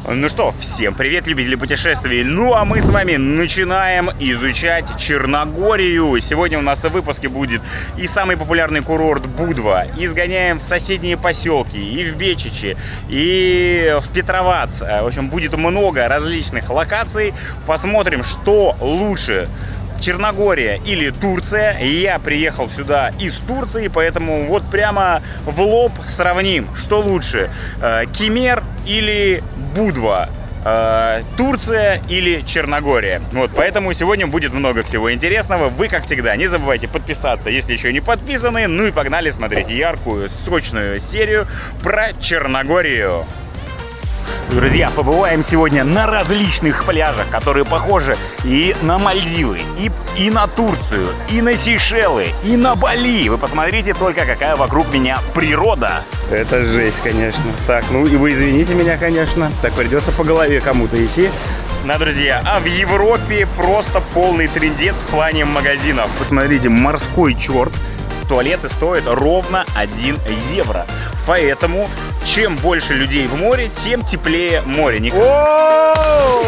Ну что, всем привет, любители путешествий. Ну а мы с вами начинаем изучать Черногорию. Сегодня у нас в выпуске будет и самый популярный курорт Будва, и сгоняем в соседние поселки, и в Бечичи, и в Петровац. В общем, будет много различных локаций. Посмотрим, что лучше: Черногория или Турция. Я приехал сюда из Турции, поэтому вот прямо в лоб сравним, что лучше: Кемер или Будва, Турция или Черногория. Вот, поэтому сегодня будет много всего интересного. Вы, как всегда, не забывайте подписаться, если еще не подписаны. Ну и погнали смотреть яркую, сочную серию про Черногорию. Друзья, побываем сегодня на различных пляжах, которые похожи и на Мальдивы, и на Турцию, и на Сейшелы, и на Бали. Вы посмотрите только, какая вокруг меня природа. Это жесть, конечно. Так, ну и вы извините меня, конечно. Так придется по голове кому-то идти. Да, друзья, а в Европе просто полный трындец в плане магазинов. Посмотрите, морской черт. Туалеты стоят ровно 1 евро. Поэтому, чем больше людей в море, тем теплее море. О,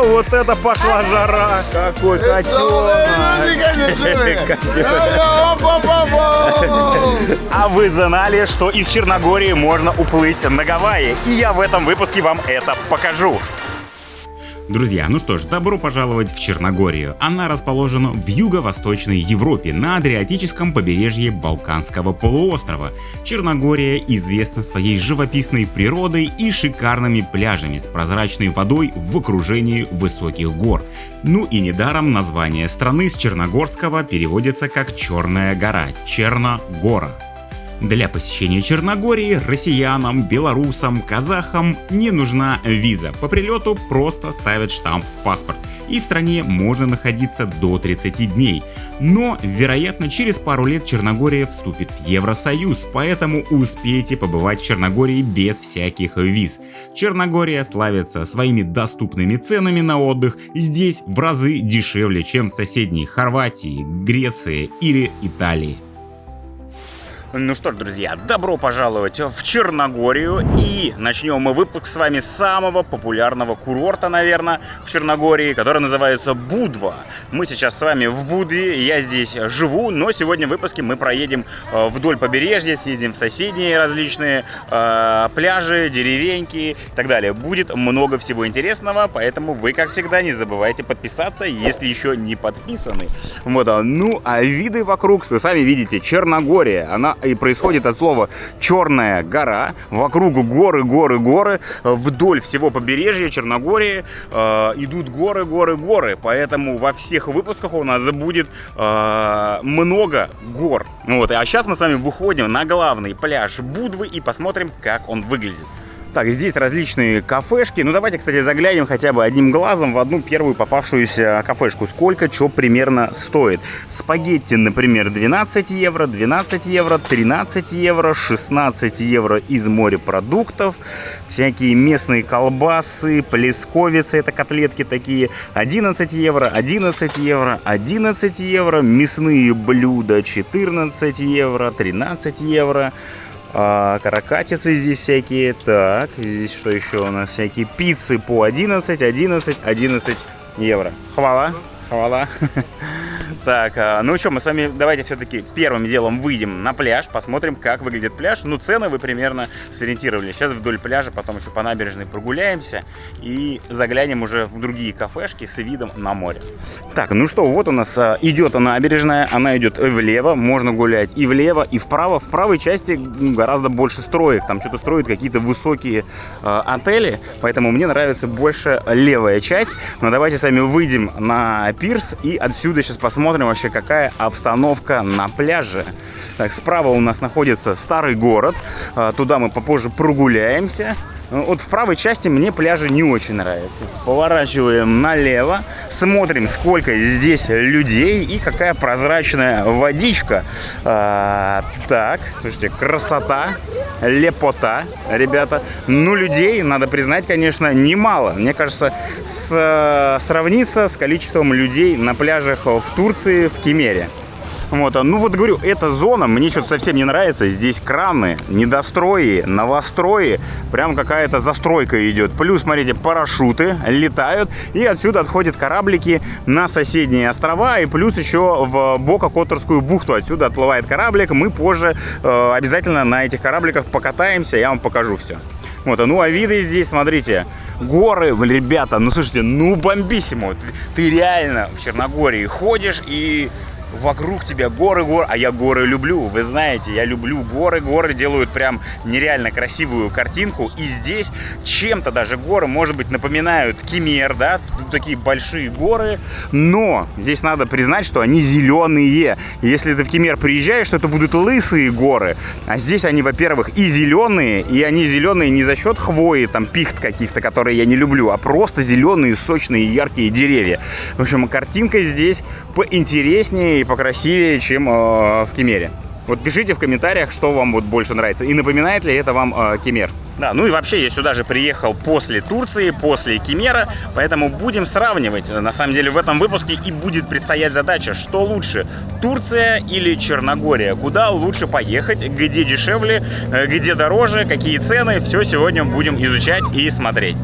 вот это пошла жара! Какой котенок! А вы знали, что из Черногории можно уплыть на Гавайи? И я в этом выпуске вам это покажу. Друзья, ну что ж, добро пожаловать в Черногорию. Она расположена в юго-восточной Европе, на Адриатическом побережье Балканского полуострова. Черногория известна своей живописной природой и шикарными пляжами с прозрачной водой в окружении высоких гор. Ну и недаром название страны с черногорского переводится как «Черная гора» — Черногора. Для посещения Черногории россиянам, белорусам, казахам не нужна виза. По прилету просто ставят штамп в паспорт. И в стране можно находиться до 30 дней. Но, вероятно, через пару лет Черногория вступит в Евросоюз, поэтому успейте побывать в Черногории без всяких виз. Черногория славится своими доступными ценами на отдых. Здесь в разы дешевле, чем в соседней Хорватии, Греции или Италии. Ну что ж, друзья, добро пожаловать в Черногорию. И начнем мы выпуск с вами с самого популярного курорта, наверное, в Черногории, который называется Будва. Мы сейчас с вами в Будве, я здесь живу, но сегодня в выпуске мы проедем вдоль побережья, съездим в соседние различные пляжи, деревеньки и так далее. Будет много всего интересного, поэтому вы, как всегда, не забывайте подписаться, если еще не подписаны. Вот, ну, а виды вокруг, вы сами видите, Черногория, она и происходит от слова «черная гора». Вокруг горы, горы, горы. Вдоль всего побережья Черногории идут горы, горы, горы. Поэтому во всех выпусках у нас будет много гор. Вот. А сейчас мы с вами выходим на главный пляж Будвы и посмотрим, как он выглядит. Так, здесь различные кафешки. Ну, давайте, кстати, заглянем хотя бы одним глазом в одну первую попавшуюся кафешку. Сколько что примерно стоит. Спагетти, например, 12 евро, 12 евро, 13 евро, 16 евро из морепродуктов. Всякие местные колбасы, плесковицы, это котлетки такие. 11 евро, 11 евро, 11 евро. Мясные блюда 14 евро, 13 евро. Каракатицы здесь всякие. Так, здесь что еще у нас? Всякие пиццы по 11 евро. Хвала. Хвала. Так, ну что, мы с вами давайте все-таки первым делом выйдем на пляж, посмотрим, как выглядит пляж. Ну, цены вы примерно сориентировали. Сейчас вдоль пляжа, потом еще по набережной прогуляемся и заглянем уже в другие кафешки с видом на море. Так, ну что, вот у нас идет набережная, она идет влево, можно гулять и влево, и вправо. В правой части гораздо больше строек, там что-то строят какие-то высокие отели, поэтому мне нравится больше левая часть. Но давайте с вами выйдем на пирс и отсюда сейчас посмотрим вообще, какая обстановка на пляже. Так, справа у нас находится старый город, туда мы попозже прогуляемся. Вот в правой части мне пляжи не очень нравятся. Поворачиваем налево, смотрим, сколько здесь людей и какая прозрачная водичка. Так, слушайте, красота, лепота, ребята. Ну, людей, надо признать, конечно, немало. Мне кажется, сравнится с количеством людей на пляжах в Турции, в Кемере. Вот, ну вот говорю, эта зона мне что-то совсем не нравится. Здесь краны, недострои, новострои. Прям какая-то застройка идет. Плюс, смотрите, парашюты летают. И отсюда отходят кораблики на соседние острова. И плюс еще в Бока-Которскую бухту. Отсюда отплывает кораблик. Мы позже обязательно на этих корабликах покатаемся. Я вам покажу все. Вот, ну а виды здесь, смотрите, горы, ребята, ну слушайте, ну бомбиссимо. Ты реально в Черногории ходишь и вокруг тебя горы, а я горы люблю, вы знаете, я люблю горы, горы делают прям нереально красивую картинку, и здесь чем-то даже горы, может быть, напоминают Кемер, да, тут такие большие горы, но здесь надо признать, что они зеленые, если ты в Кемер приезжаешь, то это будут лысые горы, а здесь они, во-первых, и зеленые, и они зеленые не за счет хвои, там, пихт каких-то, которые я не люблю, а просто зеленые, сочные, яркие деревья. В общем, картинка здесь поинтереснее и покрасивее, чем в Кемере. Вот пишите в комментариях, что вам вот больше нравится. И напоминает ли это вам Кемер. Да, ну и вообще я сюда же приехал после Турции, после Кемера, поэтому будем сравнивать. На самом деле в этом выпуске и будет предстоять задача, что лучше, Турция или Черногория. Куда лучше поехать, где дешевле, где дороже, какие цены. Все сегодня будем изучать и смотреть.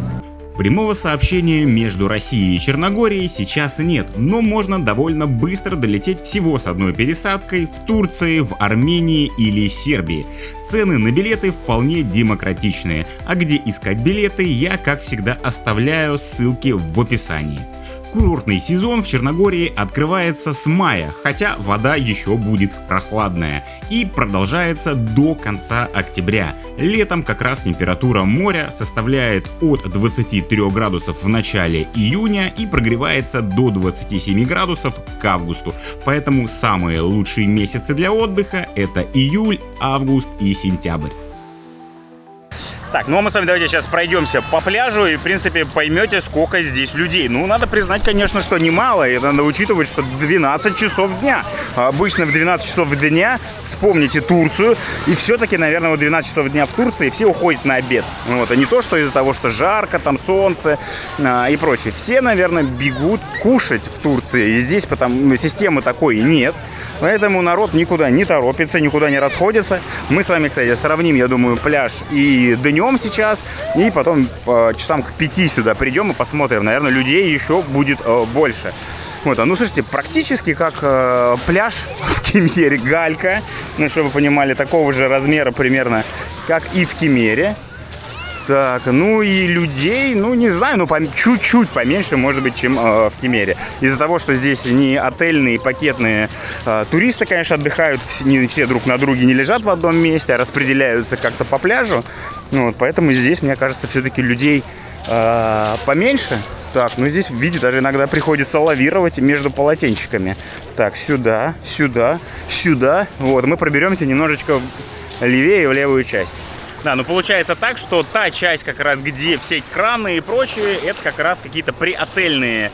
Прямого сообщения между Россией и Черногорией сейчас нет, но можно довольно быстро долететь всего с одной пересадкой в Турции, в Армении или Сербии. Цены на билеты вполне демократичные, а где искать билеты, я, как всегда, оставляю ссылки в описании. Курортный сезон в Черногории открывается с мая, хотя вода еще будет прохладная, и продолжается до конца октября. Летом как раз температура моря составляет от 23 градусов в начале июня и прогревается до 27 градусов к августу. Поэтому самые лучшие месяцы для отдыха — это июль, август и сентябрь. Так, ну а мы с вами давайте сейчас пройдемся по пляжу и, в принципе, поймете, сколько здесь людей. Ну, надо признать, конечно, что немало, и надо учитывать, что 12 часов дня. Обычно в 12 часов дня, вспомните Турцию, и все-таки, наверное, в 12 часов дня в Турции все уходят на обед. Вот, а не то, что из-за того, что жарко, там солнце и прочее. Все, наверное, бегут кушать в Турции, и здесь потому системы такой нет. Поэтому народ никуда не торопится, никуда не расходится. Мы с вами, кстати, сравним, я думаю, пляж и днем сейчас. И потом часам к 5 сюда придем и посмотрим. Наверное, людей еще будет больше. Вот, ну, слушайте, практически как пляж в Кемере, галька. Ну, чтобы вы понимали, такого же размера примерно, как и в Кемере. Так, ну и людей, ну не знаю, ну чуть-чуть поменьше, может быть, чем в Кемере. Из-за того, что здесь не отельные, пакетные туристы, конечно, отдыхают, не все друг на друге не лежат в одном месте, а распределяются как-то по пляжу. Ну, вот, поэтому здесь, мне кажется, все-таки людей поменьше. Так, ну здесь, видите, даже иногда приходится лавировать между полотенчиками. Так, сюда, сюда, сюда. Вот, мы проберемся немножечко левее, в левую часть. Да, ну получается так, что та часть как раз, где все краны и прочее, это как раз какие-то приотельные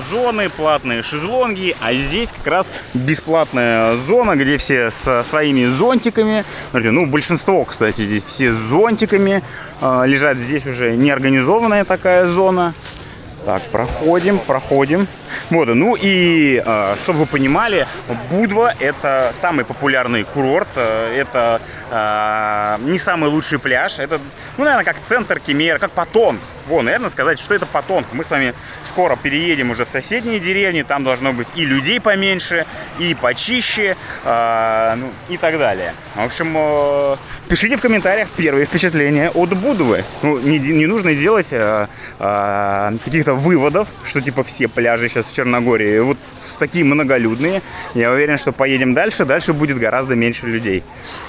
зоны, платные шезлонги, а здесь как раз бесплатная зона, где все со своими зонтиками, ну большинство, кстати, здесь все с зонтиками лежат, здесь уже неорганизованная такая зона. Так, проходим. Вот, ну и, чтобы вы понимали, Будва — это самый популярный курорт, это не самый лучший пляж, это, ну, наверное, как центр Кемера, как Патонг. Вот, наверное, сказать, что это Патонг. Мы с вами скоро переедем уже в соседние деревни, там должно быть и людей поменьше, и почище, ну, и так далее. В общем, пишите в комментариях первые впечатления от Будвы. Ну, не нужно делать каких-то выводов, что типа все пляжи сейчас в Черногории вот такие многолюдные. Я уверен, что поедем дальше, дальше будет гораздо меньше людей.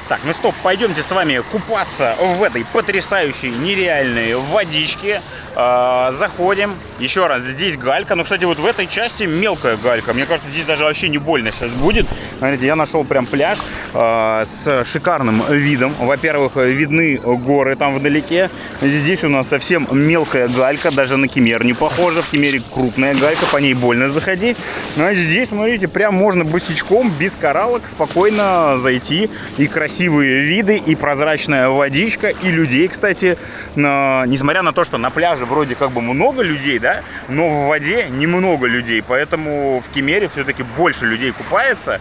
Так, ну что, пойдемте с вами купаться в этой потрясающей, нереальной водичке. Заходим. Еще раз, здесь галька. Ну, кстати, вот в этой части мелкая галька. Мне кажется, здесь даже вообще не больно сейчас будет. Смотрите, я нашел прям пляж с шикарным видом. Во-первых, видны горы там вдалеке. Здесь у нас совсем мелкая галька, даже на Кемер не похожа. В Кемере крупная галька, по ней больно заходить. Но здесь, смотрите, прям можно босичком, без кораллок, спокойно зайти. И красивые виды, и прозрачная водичка, и людей, кстати, несмотря на то, что на пляже вроде как бы много людей, да, но в воде немного людей, поэтому в Кемере все-таки больше людей купается.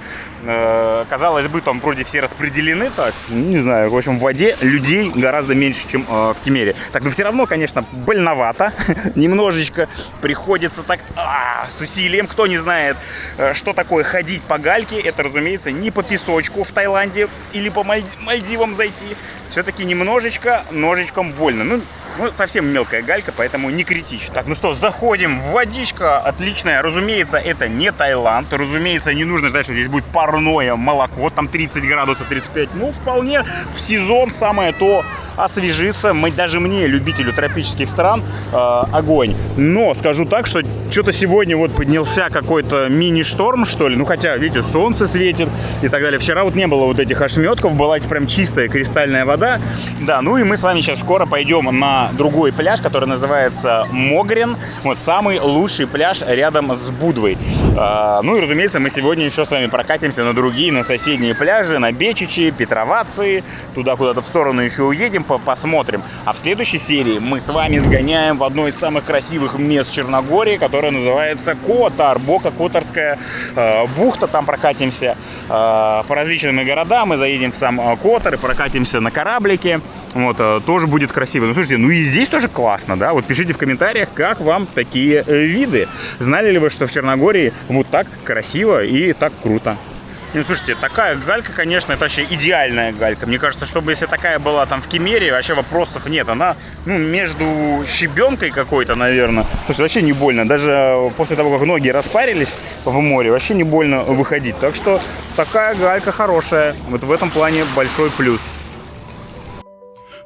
Казалось бы, там вроде все распределены так, не знаю, в общем, в воде людей гораздо меньше, чем в Кемере. Так, но все равно, конечно, больновато, немножечко приходится так с усилием. Кто не знает, что такое ходить по гальке, это, разумеется, не по песочку в Таиланде или по Мальдивам зайти. Все-таки немножечко, ножичком больно. Ну, совсем мелкая галька, поэтому не критично. Так, ну что, заходим. Водичка отличная. Разумеется, это не Таиланд. Разумеется, не нужно ждать, что здесь будет парное молоко. Там 30 градусов, 35. Ну, вполне в сезон самое то освежиться. Даже мне, любителю тропических стран, огонь. Но скажу так, что что-то сегодня вот поднялся какой-то мини-шторм, что ли. Ну, хотя, видите, солнце светит и так далее. Вчера вот не было вот этих ошметков. Была прям чистая кристальная вода. Да, ну и мы с вами сейчас скоро пойдем на другой пляж, который называется Могрен. Вот самый лучший пляж рядом с Будвой. Ну и, разумеется, мы сегодня еще с вами прокатимся на другие, на соседние пляжи, на Бечичи, Петровации. Туда куда-то в сторону еще уедем, посмотрим. А в следующей серии мы с вами сгоняем в одно из самых красивых мест Черногории, которое называется Котар, Бока-Котарская бухта. Там прокатимся по различным городам. Мы заедем в сам Котар и прокатимся на кораблике. Вот, тоже будет красиво. Ну, слушайте, ну и здесь тоже классно, да? Вот пишите в комментариях, как вам такие виды. Знали ли вы, что в Черногории вот так красиво и так круто? Ну, слушайте, такая галька, конечно, это вообще идеальная галька. Мне кажется, чтобы если такая была там в Кемере, вообще вопросов нет. Она, ну, между щебенкой какой-то, наверное. Слушайте, вообще не больно. Даже после того, как ноги распарились в море, вообще не больно выходить. Так что такая галька хорошая. Вот в этом плане большой плюс.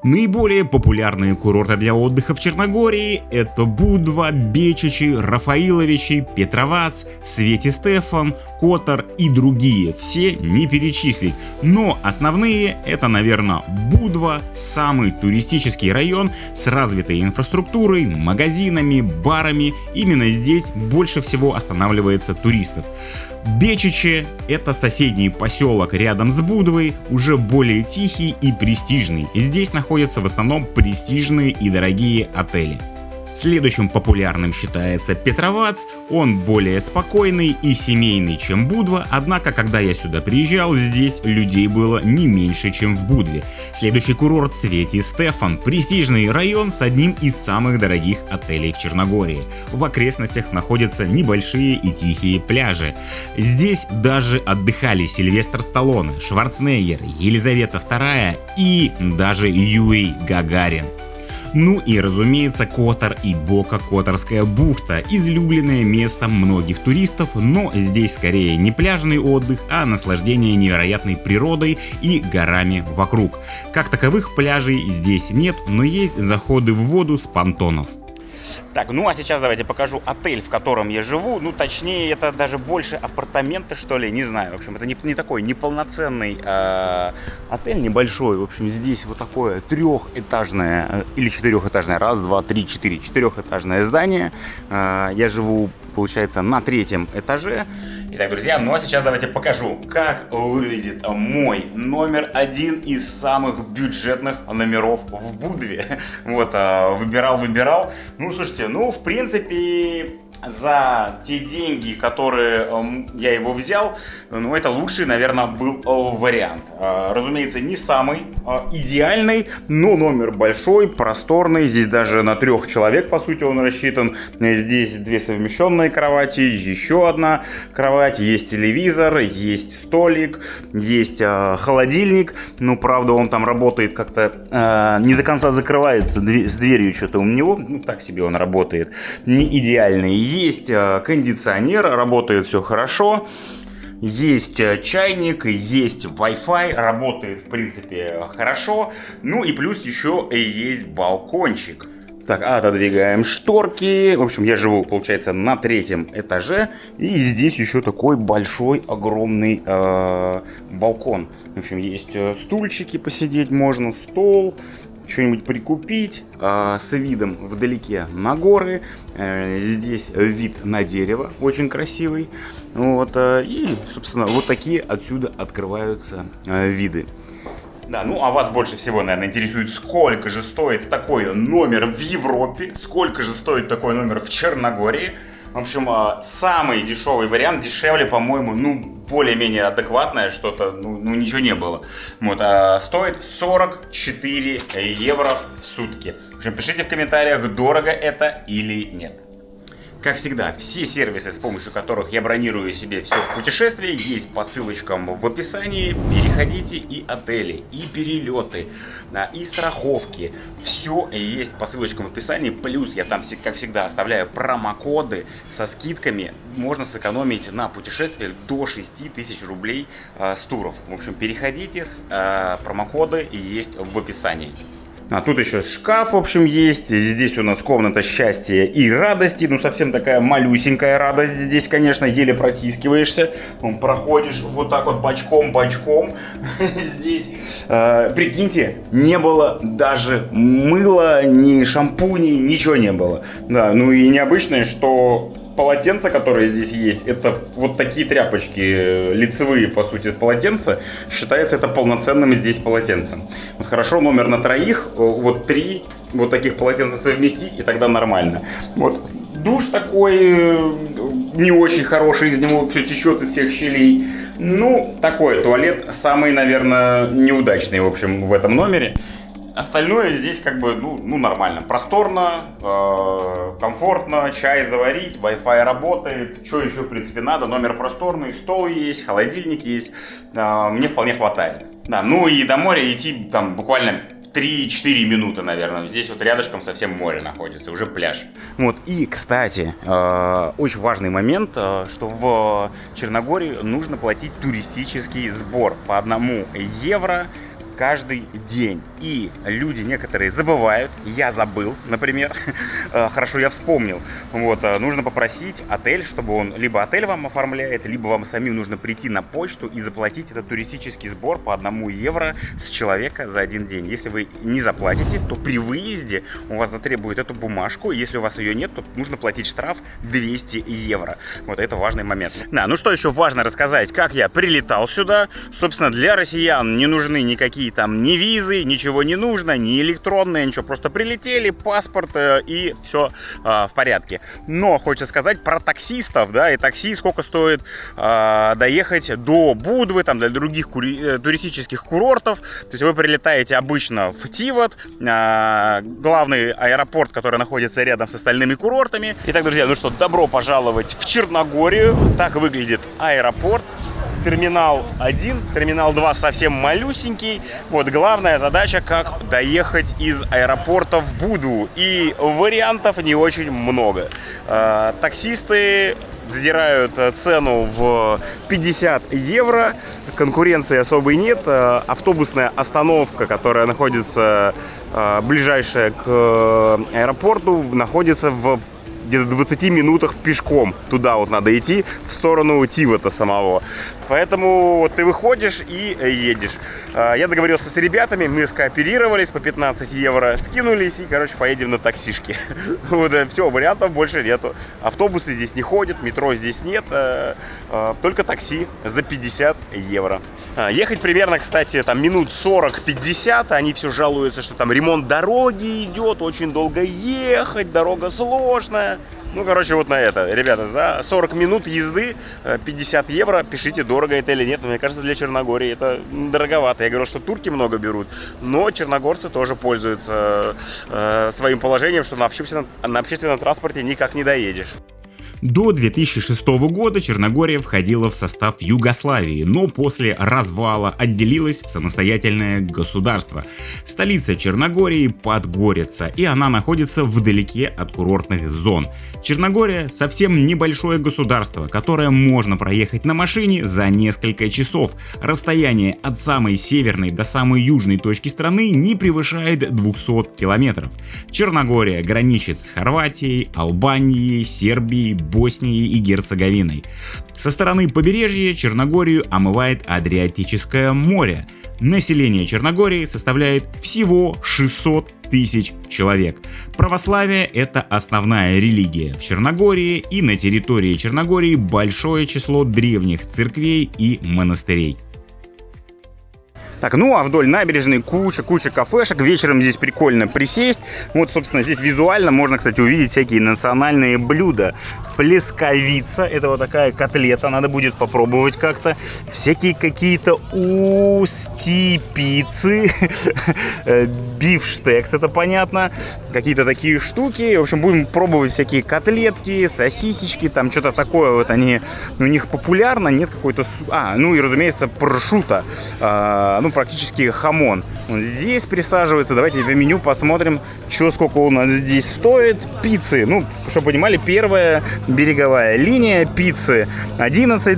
Наиболее популярные курорты для отдыха в Черногории – это Будва, Бечичи, Рафаиловичи, Петровац, Свети-Стефан, Котар и другие. Все не перечислить. Но основные – это, наверное, Будва, самый туристический район с развитой инфраструктурой, магазинами, барами. Именно здесь больше всего останавливается туристов. Бечичи – это соседний поселок рядом с Будвой, уже более тихий и престижный. Здесь находятся в основном престижные и дорогие отели. Следующим популярным считается Петровац. Он более спокойный и семейный, чем Будва, однако, когда я сюда приезжал, здесь людей было не меньше, чем в Будве. Следующий курорт Свети-Стефан, престижный район с одним из самых дорогих отелей в Черногории. В окрестностях находятся небольшие и тихие пляжи. Здесь даже отдыхали Сильвестр Сталлоне, Шварценеггер, Елизавета II и даже Юрий Гагарин. Ну и, разумеется, Котар и Бока-Котарская бухта – излюбленное место многих туристов, но здесь скорее не пляжный отдых, а наслаждение невероятной природой и горами вокруг. Как таковых пляжей здесь нет, но есть заходы в воду с понтонов. Так, ну а сейчас давайте покажу отель, в котором я живу. Ну, точнее, это даже больше апартаменты, что ли, не знаю. В общем, это не такой неполноценный отель, небольшой. В общем, здесь вот такое трехэтажное или четырехэтажное, раз, два, три, четыре, четырехэтажное здание. Я живу, получается, на третьем этаже. Итак, друзья, ну а сейчас давайте покажу, как выглядит мой номер, один из самых бюджетных номеров в Будве. Вот, выбирал. Ну, слушайте, ну, в принципе, за те деньги, которые я его взял, ну, это лучший, наверное, был вариант. Разумеется, не самый идеальный, но номер большой, просторный. Здесь даже на 3 человек, по сути, он рассчитан. Здесь 2 совмещенные кровати, еще одна кровать, есть телевизор, есть столик, есть холодильник. Ну, правда, он там работает как-то не до конца закрывается с дверью, что-то у него, ну, так себе он работает, не идеальный. Есть кондиционер, работает все хорошо. Есть чайник, есть Wi-Fi, работает в принципе хорошо. Ну и плюс еще есть балкончик. Так, отодвигаем шторки. В общем, я живу, получается, на 3-м этаже. И здесь еще такой большой, огромный балкон. В общем, есть стульчики посидеть можно, стол. Что-нибудь прикупить с видом вдалеке на горы. Здесь вид на дерево очень красивый. Вот, и, собственно, вот такие отсюда открываются виды. Да, ну а вас больше всего, наверное, интересует, сколько же стоит такой номер в Европе, сколько же стоит такой номер в Черногории. В общем, самый дешевый вариант, дешевле, по-моему, ну, более-менее адекватное что-то, ну ничего не было. Вот, а стоит 44 евро в сутки. В общем, пишите в комментариях, дорого это или нет. Как всегда, все сервисы, с помощью которых я бронирую себе все в путешествии, есть по ссылочкам в описании. Переходите, и отели, и перелеты, и страховки. Все есть по ссылочкам в описании. Плюс я там, как всегда, оставляю промокоды со скидками. Можно сэкономить на путешествиях до 6000 рублей с туров. В общем, переходите, промокоды есть в описании. А тут еще шкаф, в общем, есть. Здесь у нас комната счастья и радости. Ну, совсем такая малюсенькая радость. Здесь, конечно, еле протискиваешься. Проходишь вот так вот бочком. Здесь, прикиньте, не было даже мыла, ни шампуней, ничего не было. Да, ну и необычное, что полотенца, которые здесь есть, это вот такие тряпочки, лицевые, по сути, полотенца. Считается это полноценным здесь полотенцем. Вот хорошо, номер на троих, вот 3 вот таких полотенца совместить, и тогда нормально. Вот душ такой, не очень хороший, из него все течет из всех щелей. Ну, такой туалет, самый, наверное, неудачный, в общем, в этом номере. Остальное здесь как бы, ну нормально. Просторно, комфортно, чай заварить, Wi-Fi работает. Что еще, в принципе, надо? Номер просторный, стол есть, холодильник есть. Мне вполне хватает. Да, ну и до моря идти там буквально 3-4 минуты, наверное. Здесь вот рядышком совсем море находится, уже пляж. Вот, и, кстати, очень важный момент, что в Черногории нужно платить туристический сбор по 1 евро каждый день. И люди некоторые забывают, я забыл, например, хорошо, я вспомнил. Вот, нужно попросить отель, чтобы он, либо отель вам оформляет, либо вам самим нужно прийти на почту и заплатить этот туристический сбор по 1 евро с человека за 1 день. Если вы не заплатите, то при выезде у вас затребуют эту бумажку, и если у вас ее нет, то нужно платить штраф 200 евро. Вот это важный момент. Да, ну что еще важно рассказать, как я прилетал сюда. Собственно, для россиян не нужны никакие там ни визы, ничего не нужно, ни электронные, ничего. Просто прилетели, паспорт и все в порядке. Но хочется сказать про таксистов, да, и такси сколько стоит доехать до Будвы, там, до других туристических курортов. То есть вы прилетаете обычно в Тивот, главный аэропорт, который находится рядом с остальными курортами. Итак, друзья, ну что, добро пожаловать в Черногорию. Так выглядит аэропорт. Терминал 1, терминал 2 совсем малюсенький. Вот главная задача, как доехать из аэропорта в Будву. И вариантов не очень много. Таксисты задирают цену в 50 евро. Конкуренции особой нет. Автобусная остановка, которая находится ближайшая к аэропорту, находится в где-то 20 минутах пешком. Туда вот надо идти, в сторону Тивота самого. Поэтому ты выходишь и едешь. Я договорился с ребятами, мы скооперировались, по 15 евро скинулись и, короче, поедем на таксишке. Вот, все, вариантов больше нету. Автобусы здесь не ходят, метро здесь нет, только такси за 50 евро. Ехать примерно, кстати, там минут 40-50. Они все жалуются, что там ремонт дороги идет, очень долго ехать, дорога сложная. Ну, короче, вот на это. Ребята, за 40 минут езды 50 евро. Пишите, дорого это или нет. Мне кажется, для Черногории это дороговато. Я говорю, что турки много берут, но черногорцы тоже пользуются своим положением, что на общественном транспорте никак не доедешь. До 2006 года Черногория входила в состав Югославии, но после развала отделилась в самостоятельное государство. Столица Черногории – Подгорица, и она находится вдалеке от курортных зон. Черногория – совсем небольшое государство, которое можно проехать на машине за несколько часов. Расстояние от самой северной до самой южной точки страны не превышает 200 километров. Черногория граничит с Хорватией, Албанией, Сербией, Боснией и Герцеговиной. Со стороны побережья Черногорию омывает Адриатическое море. Население Черногории составляет всего 600 тысяч человек. Православие – это основная религия в Черногории, и на территории Черногории большое число древних церквей и монастырей. Так, ну а вдоль набережной куча кафешек. Вечером здесь прикольно присесть. Вот, собственно, здесь визуально можно, кстати, увидеть всякие национальные блюда. Плесковица, это вот такая котлета, надо будет попробовать как-то. Всякие какие-то устипицы, бифштекс, это понятно. Какие-то такие штуки. В общем, будем пробовать всякие котлетки, сосисечки, там что-то такое. Вот они, у них популярно, нет какой-то... ну и, разумеется, прошута. Ну, практически хамон. Вот здесь присаживается. Давайте в меню посмотрим, что сколько у нас здесь стоит. Пиццы, ну, чтобы понимали, первая береговая линия пиццы 11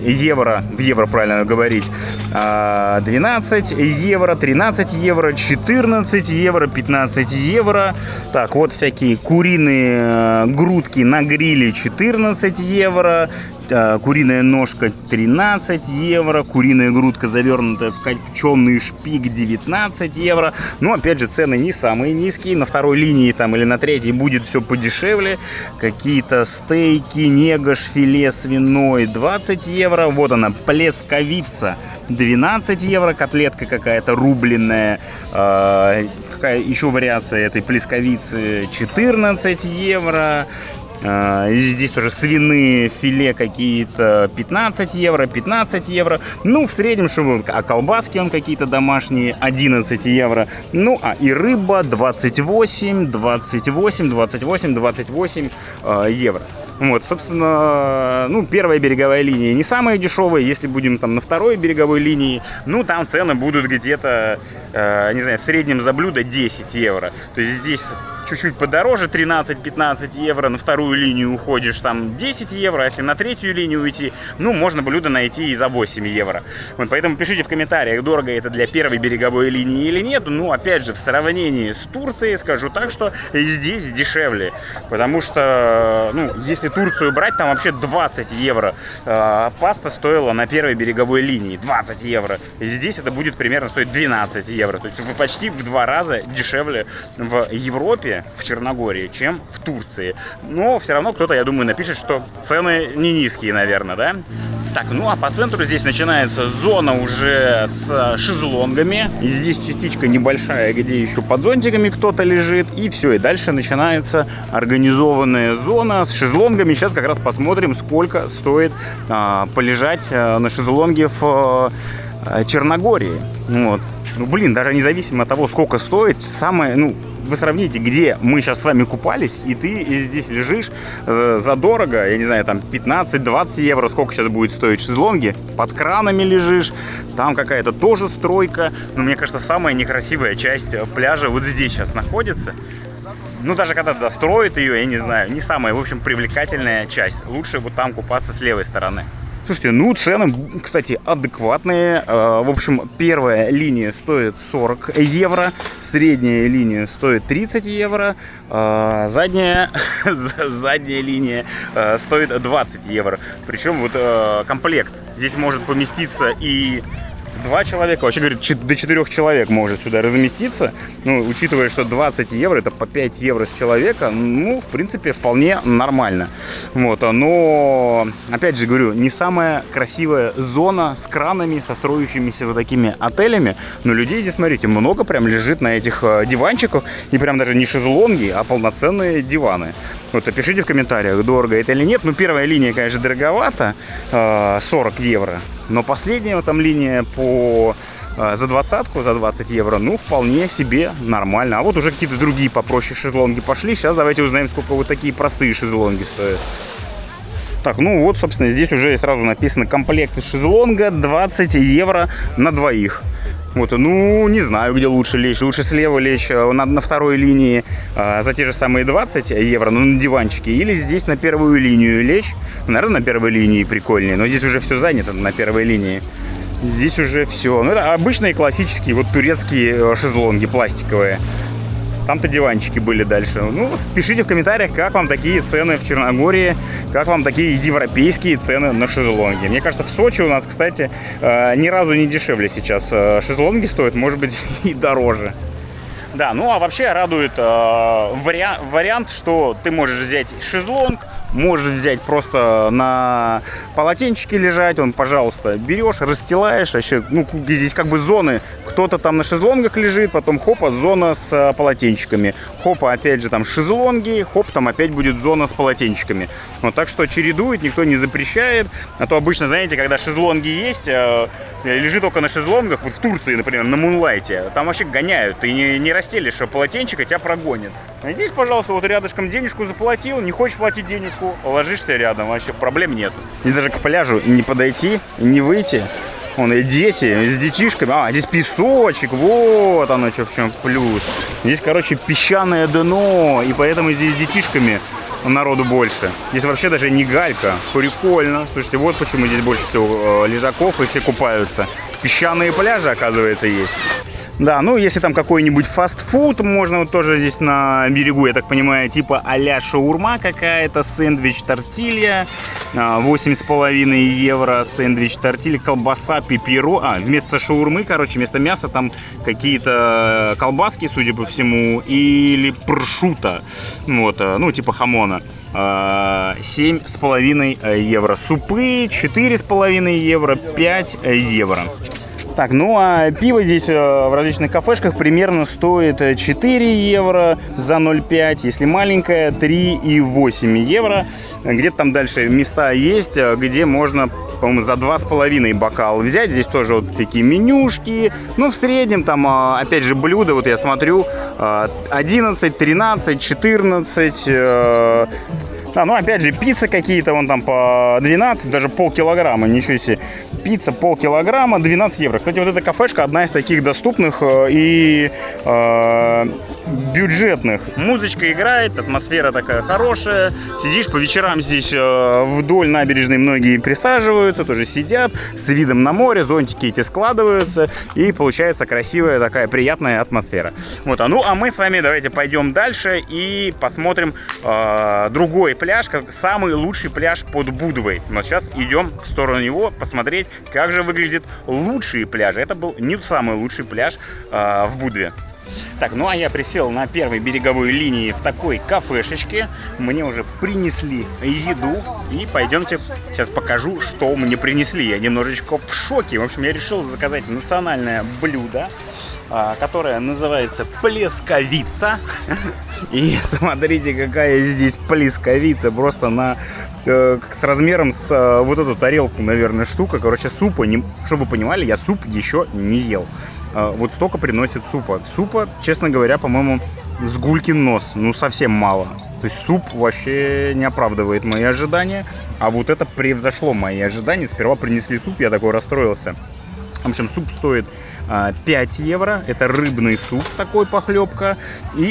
евро, в евро правильно говорить, 12 евро, 13 евро, 14 евро, 15 евро. Так, вот всякие куриные грудки на гриле 14 евро. Куриная ножка 13 евро, куриная грудка, завернутая в копченый шпик, 19 евро. Но опять же, цены не самые низкие. На второй линии там или на третьей будет все подешевле. Какие-то стейки, негаш, филе свиной 20 евро. Вот она, плесковица 12 евро, котлетка какая-то рубленная. Какая еще вариация этой плесковицы, 14 евро. Здесь тоже свиные филе какие-то 15 евро, 15 евро. Ну, в среднем, чтобы... А колбаски он какие-то домашние 11 евро. Ну, и рыба 28 евро. Вот, собственно, ну, первая береговая линия не самая дешевая. Если будем там на второй береговой линии, ну, там цены будут где-то, не знаю, в среднем за блюдо 10 евро. То есть здесь чуть-чуть подороже, 13-15 евро. На вторую линию уходишь, там 10 евро. А если на третью линию уйти, ну, можно блюдо найти и за 8 евро. Вот, поэтому пишите в комментариях, дорого это для первой береговой линии или нет. Ну, опять же, в сравнении с Турцией скажу так, что здесь дешевле. Потому что, ну, если Турцию брать, там вообще 20 евро. Паста стоила на первой береговой линии 20 евро. Здесь это будет примерно стоить 12 евро. То есть вы почти в 2 раза дешевле в Европе, в Черногории, чем в Турции. Но все равно кто-то, я думаю, напишет, что цены не низкие, наверное, да? Так, ну а по центру здесь начинается зона уже с шезлонгами. И здесь частичка небольшая, где еще под зонтиками кто-то лежит. И все, и дальше начинается организованная зона с шезлонгами. Сейчас как раз посмотрим, сколько стоит полежать на шезлонге в Черногории. Вот. Ну, блин, даже независимо от того, сколько стоит, самое, ну, вы сравните, где мы сейчас с вами купались, и ты здесь лежишь задорого, я не знаю, там 15-20 евро, сколько сейчас будет стоить шезлонги, под кранами лежишь, там какая-то тоже стройка, но мне кажется, самая некрасивая часть пляжа вот здесь сейчас находится. Ну, даже когда достроят ее, я не знаю, не самая, в общем, привлекательная часть, лучше вот там купаться с левой стороны. Слушайте, ну цены, кстати, адекватные. В общем, первая линия стоит 40 евро, средняя линия стоит 30 евро, задняя линия стоит 20 евро. Причем вот комплект здесь может поместиться и 2 человека, вообще, говорит, до 4 человек может сюда разместиться. Ну, учитывая, что 20 евро, это по 5 евро с человека, ну, в принципе, вполне нормально. Вот, но, опять же говорю, не самая красивая зона с кранами, со строящимися вот такими отелями. Но людей здесь, смотрите, много прям лежит на этих диванчиках. И прям даже не шезлонги, а полноценные диваны. Вот, пишите в комментариях, дорого это или нет. Ну, первая линия, конечно, дороговато, 40 евро. Но последняя там линия за 20-ку, за 20 евро, ну, вполне себе нормально. А вот уже какие-то другие попроще шезлонги пошли. Сейчас давайте узнаем, сколько вот такие простые шезлонги стоят. Так, ну вот, собственно, здесь уже сразу написано комплект шезлонга 20 евро на двоих. Вот, ну, не знаю, где лучше лечь. Лучше слева лечь на второй линии за те же самые 20 евро, но на диванчике. Или здесь на первую линию лечь. Наверное, на первой линии прикольнее, но здесь уже все занято на первой линии. Здесь уже все. Ну, это обычные классические вот турецкие шезлонги пластиковые. Там-то диванчики были дальше. Ну, пишите в комментариях, как вам такие цены в Черногории, как вам такие европейские цены на шезлонги. Мне кажется, в Сочи у нас, кстати, ни разу не дешевле сейчас шезлонги стоят, может быть, и дороже. Да, ну а вообще радует вариант, что ты можешь взять шезлонг, можешь взять просто на полотенчике лежать, он, пожалуйста, берешь, расстилаешь, вообще, ну, здесь как бы зоны, кто-то там на шезлонгах лежит, потом хопа, зона с полотенчиками, хопа, опять же, там шезлонги, хоп, там опять будет зона с полотенчиками. Вот, так что чередует, никто не запрещает, а то обычно, знаете, когда шезлонги есть, лежит только на шезлонгах, вот в Турции, например, на Мунлайте, там вообще гоняют, ты не расстелишь полотенчик, и тебя прогонят. А здесь, пожалуйста, вот рядышком денежку заплатил, не хочешь платить денежку, ложишься рядом, вообще проблем нет. Здесь даже к пляжу не подойти, не выйти. Вон и дети с детишками. А, здесь песочек, вот оно что, в чем плюс. Здесь, короче, песчаное дно, и поэтому здесь с детишками народу больше. Здесь вообще даже не галька. Прикольно. Слушайте, вот почему здесь больше всего лежаков и все купаются. Песчаные пляжи, оказывается, есть. Да, ну если там какой-нибудь фастфуд, можно вот тоже здесь на берегу, я так понимаю, типа а-ля шаурма какая-то, сэндвич тортилья, 8,5 евро, сэндвич тортилья, колбаса, пеперо, вместо шаурмы, короче, вместо мяса там какие-то колбаски, судя по всему, или прошута, вот, ну типа хамона. 7,5 евро. Супы 4,5 евро, 5 евро. Так, ну а пиво здесь в различных кафешках примерно стоит 4 евро за 0,5, если маленькое 3,8 евро. Где-то там дальше места есть, где можно, по-моему, за 2,5 бокала взять. Здесь тоже вот такие менюшки. Ну, в среднем там, опять же, блюда, вот я смотрю, 11, 13, 14... Да, ну опять же, пицца какие-то, вон там по 12, даже полкилограмма, ничего себе. Пицца полкилограмма, 12 евро. Кстати, вот эта кафешка одна из таких доступных и бюджетных. Музычка играет, атмосфера такая хорошая. Сидишь по вечерам здесь вдоль набережной, многие присаживаются, тоже сидят с видом на море, зонтики эти складываются, и получается красивая такая приятная атмосфера. Вот, ну а мы с вами давайте пойдем дальше и посмотрим другой пляж, как самый лучший пляж под Будвой. Но сейчас идем в сторону него посмотреть, как же выглядят лучшие пляжи. Это был не самый лучший пляж в Будве. Так, ну а я присел на первой береговой линии в такой кафешечке. Мне уже принесли еду. И пойдемте, сейчас покажу, что мне принесли. Я немножечко в шоке. В общем, я решил заказать национальное блюдо, которая называется плесковица. И смотрите, какая здесь плесковица. Просто с размером с вот эту тарелку, наверное, штука. Короче, супа, чтобы вы понимали, я суп еще не ел. Вот столько приносит супа. Супа, честно говоря, по-моему, с гулькин нос. Ну, совсем мало. То есть суп вообще не оправдывает мои ожидания. А вот это превзошло мои ожидания. Сперва принесли суп, я такой расстроился. В общем, суп стоит 5 евро. Это рыбный суп, такой похлебка.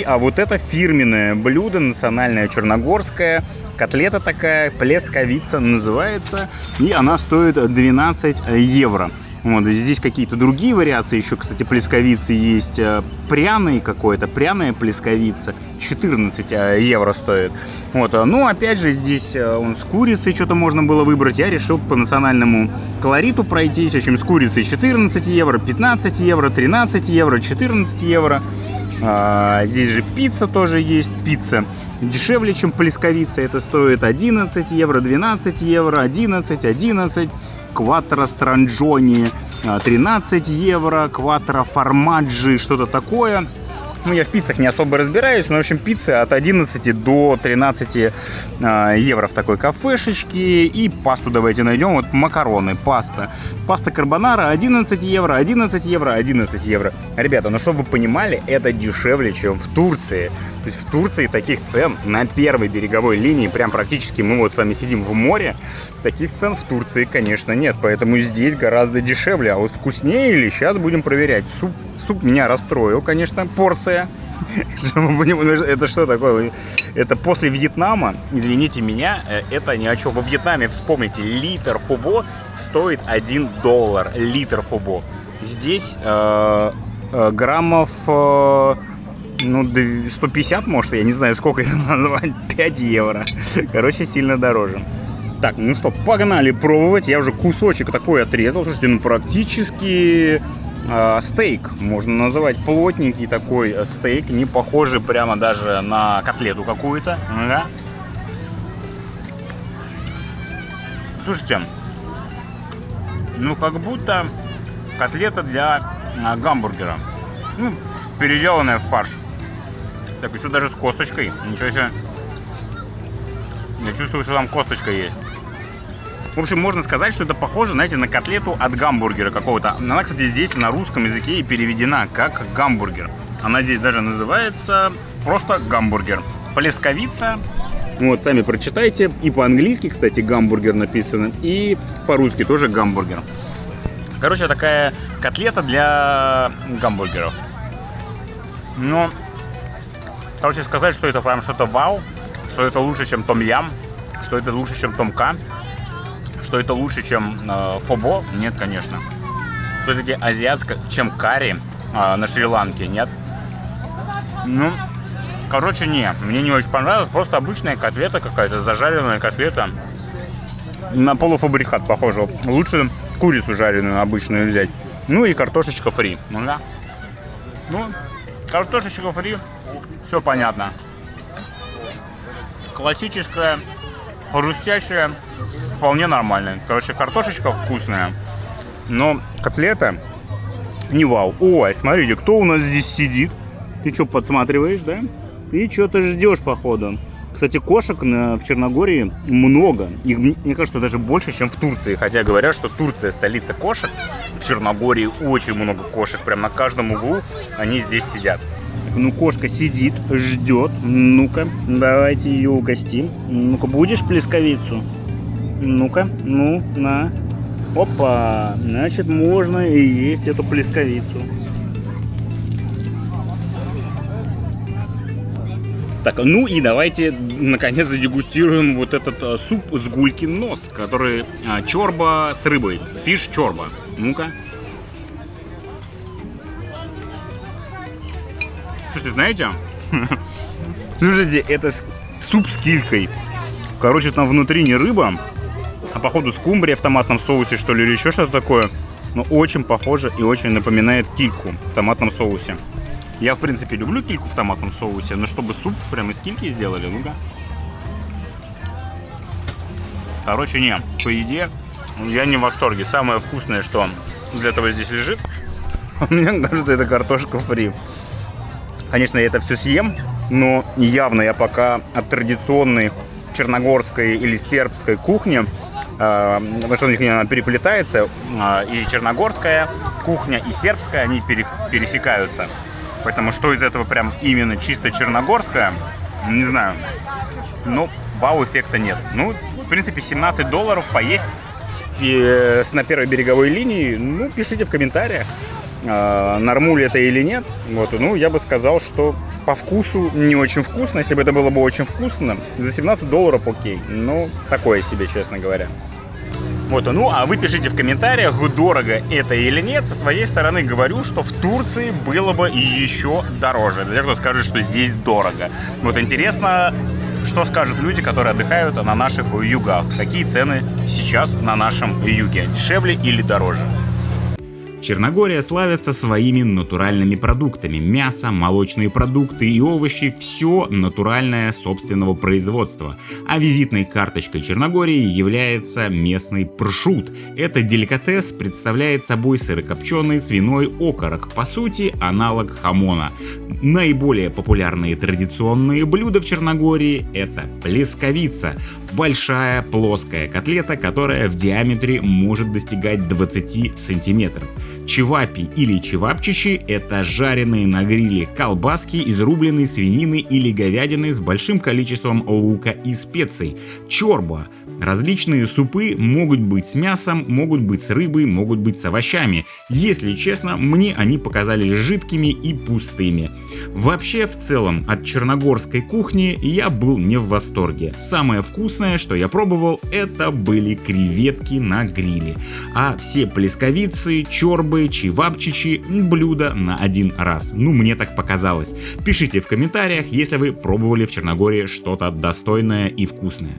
А вот это фирменное блюдо, национальное черногорское. Котлета такая, плесковица называется. И она стоит 12 евро. Вот, здесь какие-то другие вариации еще, кстати, плесковицы есть. Пряный какой-то, пряная плесковица. 14 евро стоит. Вот, ну, опять же, здесь с курицей что-то можно было выбрать. Я решил по национальному колориту пройтись. В общем, с курицей 14 евро, 15 евро, 13 евро, 14 евро. Здесь же пицца тоже есть. Пицца дешевле, чем плесковица. Это стоит 11 евро, 12 евро, 11. Кваттро странджони 13 евро, кваттро формаджи, что-то такое. Ну, я в пиццах не особо разбираюсь, но, в общем, пиццы от 11 до 13 евро в такой кафешечке. И пасту давайте найдем. Вот макароны, паста. Паста карбонара 11 евро, 11 евро, 11 евро. Ребята, ну, чтобы вы понимали, это дешевле, чем в Турции. То есть в Турции таких цен на первой береговой линии, прям практически мы вот с вами сидим в море, таких цен в Турции, конечно, нет. Поэтому здесь гораздо дешевле. А вот вкуснее или сейчас будем проверять. Суп меня расстроил, конечно, порция. Это что такое? Это после Вьетнама, извините меня, это ни о чем. Во Вьетнаме, вспомните, литр фубо стоит $1. Литр фубо. Здесь граммов... Ну, 150, может, я не знаю, сколько это назвать, 5 евро. Короче, сильно дороже. Так, ну что, погнали пробовать. Я уже кусочек такой отрезал. Слушайте, ну практически стейк. Можно называть плотненький такой стейк. Не похожий прямо даже на котлету какую-то. Ага. Слушайте, ну как будто котлета для гамбургера. Ну, переделанная в фарш. Так, и что даже с косточкой? Ничего себе. Я чувствую, что там косточка есть. В общем, можно сказать, что это похоже, знаете, на котлету от гамбургера какого-то. Она, кстати, здесь на русском языке и переведена как гамбургер. Она здесь даже называется просто гамбургер. Плесковица. Вот, сами прочитайте. И по-английски, кстати, гамбургер написано. И по-русски тоже гамбургер. Короче, такая котлета для гамбургеров. Но, короче, сказать, что это прям что-то вау, что это лучше, чем том-ям, что это лучше, чем том-ка, что это лучше, чем фобо, нет, конечно. Все-таки азиатское, чем карри на Шри-Ланке, нет. Ну, короче, нет, мне не очень понравилось, просто обычная котлета какая-то, зажаренная котлета. На полуфабрикат похоже. Лучше курицу жареную обычную взять. Ну и картошечка фри. Ну да. Ну, картошечка фри, все понятно. Классическая, хрустящая, вполне нормальная. Короче, картошечка вкусная, но котлета не вау. Ой, смотрите, кто у нас здесь сидит? Ты что, подсматриваешь, да? Ты что-то ждешь, походу. Кстати, кошек в Черногории много. Их, мне кажется, даже больше, чем в Турции. Хотя говорят, что Турция столица кошек. В Черногории очень много кошек. Прям на каждом углу они здесь сидят. Ну, кошка сидит, ждет. Ну-ка, давайте ее угостим. Ну-ка, будешь плесковицу? Ну-ка, ну, на. Опа, значит, можно и есть эту плесковицу. Так, ну и давайте, наконец, задегустируем вот этот суп с гулькин нос, который чорба с рыбой. Фиш чорба. Ну-ка. Слушайте, знаете? Слушайте, это суп с килькой. Короче, там внутри не рыба, а походу скумбрия в томатном соусе, что ли, или еще что-то такое. Но очень похоже и очень напоминает кильку в томатном соусе. Я, в принципе, люблю кильку в томатном соусе, но чтобы суп прям из кильки сделали, ну-ка. Короче, не, по еде я не в восторге. Самое вкусное, что для этого здесь лежит, мне кажется, это картошка фри. Конечно, я это все съем, но явно я пока от традиционной черногорской или сербской кухни, потому что у них она переплетается, и черногорская кухня, и сербская, они пересекаются. Поэтому что из этого прям именно чисто черногорская, не знаю. Ну, вау-эффекта нет. Ну, в принципе, $17 поесть на первой береговой линии. Ну, пишите в комментариях, норму ли это или нет. Вот, ну, я бы сказал, что по вкусу не очень вкусно. Если бы это было бы очень вкусно, за $17 окей. Ну, такое себе, честно говоря. Вот, ну, а вы пишите в комментариях, дорого это или нет. Со своей стороны говорю, что в Турции было бы еще дороже. Для тех, кто скажет, что здесь дорого. Вот интересно, что скажут люди, которые отдыхают на наших югах. Какие цены сейчас на нашем юге? Дешевле или дороже? Черногория славится своими натуральными продуктами. Мясо, молочные продукты и овощи – все натуральное собственного производства. А визитной карточкой Черногории является местный пршут. Это деликатес представляет собой сырокопченый свиной окорок, по сути аналог хамона. Наиболее популярные традиционные блюда в Черногории – это плесковица. Большая плоская котлета, которая в диаметре может достигать 20 сантиметров. Чевапи или чевапчичи – это жареные на гриле колбаски из рубленой свинины или говядины с большим количеством лука и специй. Чорба – различные супы, могут быть с мясом, могут быть с рыбой, могут быть с овощами. Если честно, мне они показались жидкими и пустыми. Вообще, в целом, от черногорской кухни я был не в восторге. Самое вкусное, что я пробовал, это были креветки на гриле. А все плесковицы, чорбы, чевапчичи – блюда на один раз. Ну, мне так показалось. Пишите в комментариях, если вы пробовали в Черногории что-то достойное и вкусное.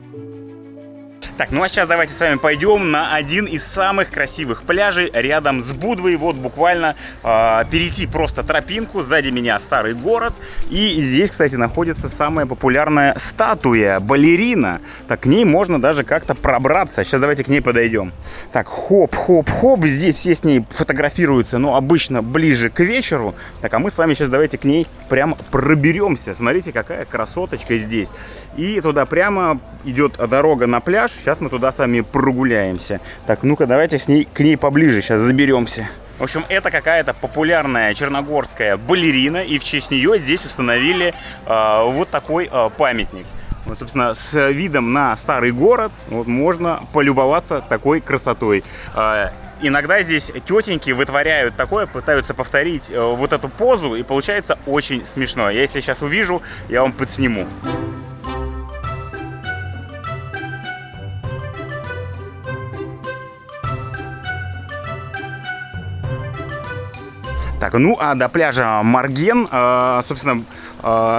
Так, ну а сейчас давайте с вами пойдем на один из самых красивых пляжей рядом с Будвой. Вот буквально перейти просто тропинку. Сзади меня старый город. И здесь, кстати, находится самая популярная статуя, балерина. Так, к ней можно даже как-то пробраться. Сейчас давайте к ней подойдем. Так, хоп-хоп-хоп. Здесь все с ней фотографируются, но обычно ближе к вечеру. Так, а мы с вами сейчас давайте к ней прям проберемся. Смотрите, какая красоточка здесь. И туда прямо идет дорога на пляж. Сейчас мы туда с вами прогуляемся. Так, ну-ка, давайте к ней поближе сейчас заберемся. В общем, это какая-то популярная черногорская балерина, и в честь нее здесь установили вот такой памятник. Вот, собственно, с видом на старый город вот, можно полюбоваться такой красотой. Иногда здесь тетеньки вытворяют такое, пытаются повторить вот эту позу, и получается очень смешно. Я если сейчас увижу, я вам подсниму. Так, ну а до пляжа Марген, собственно,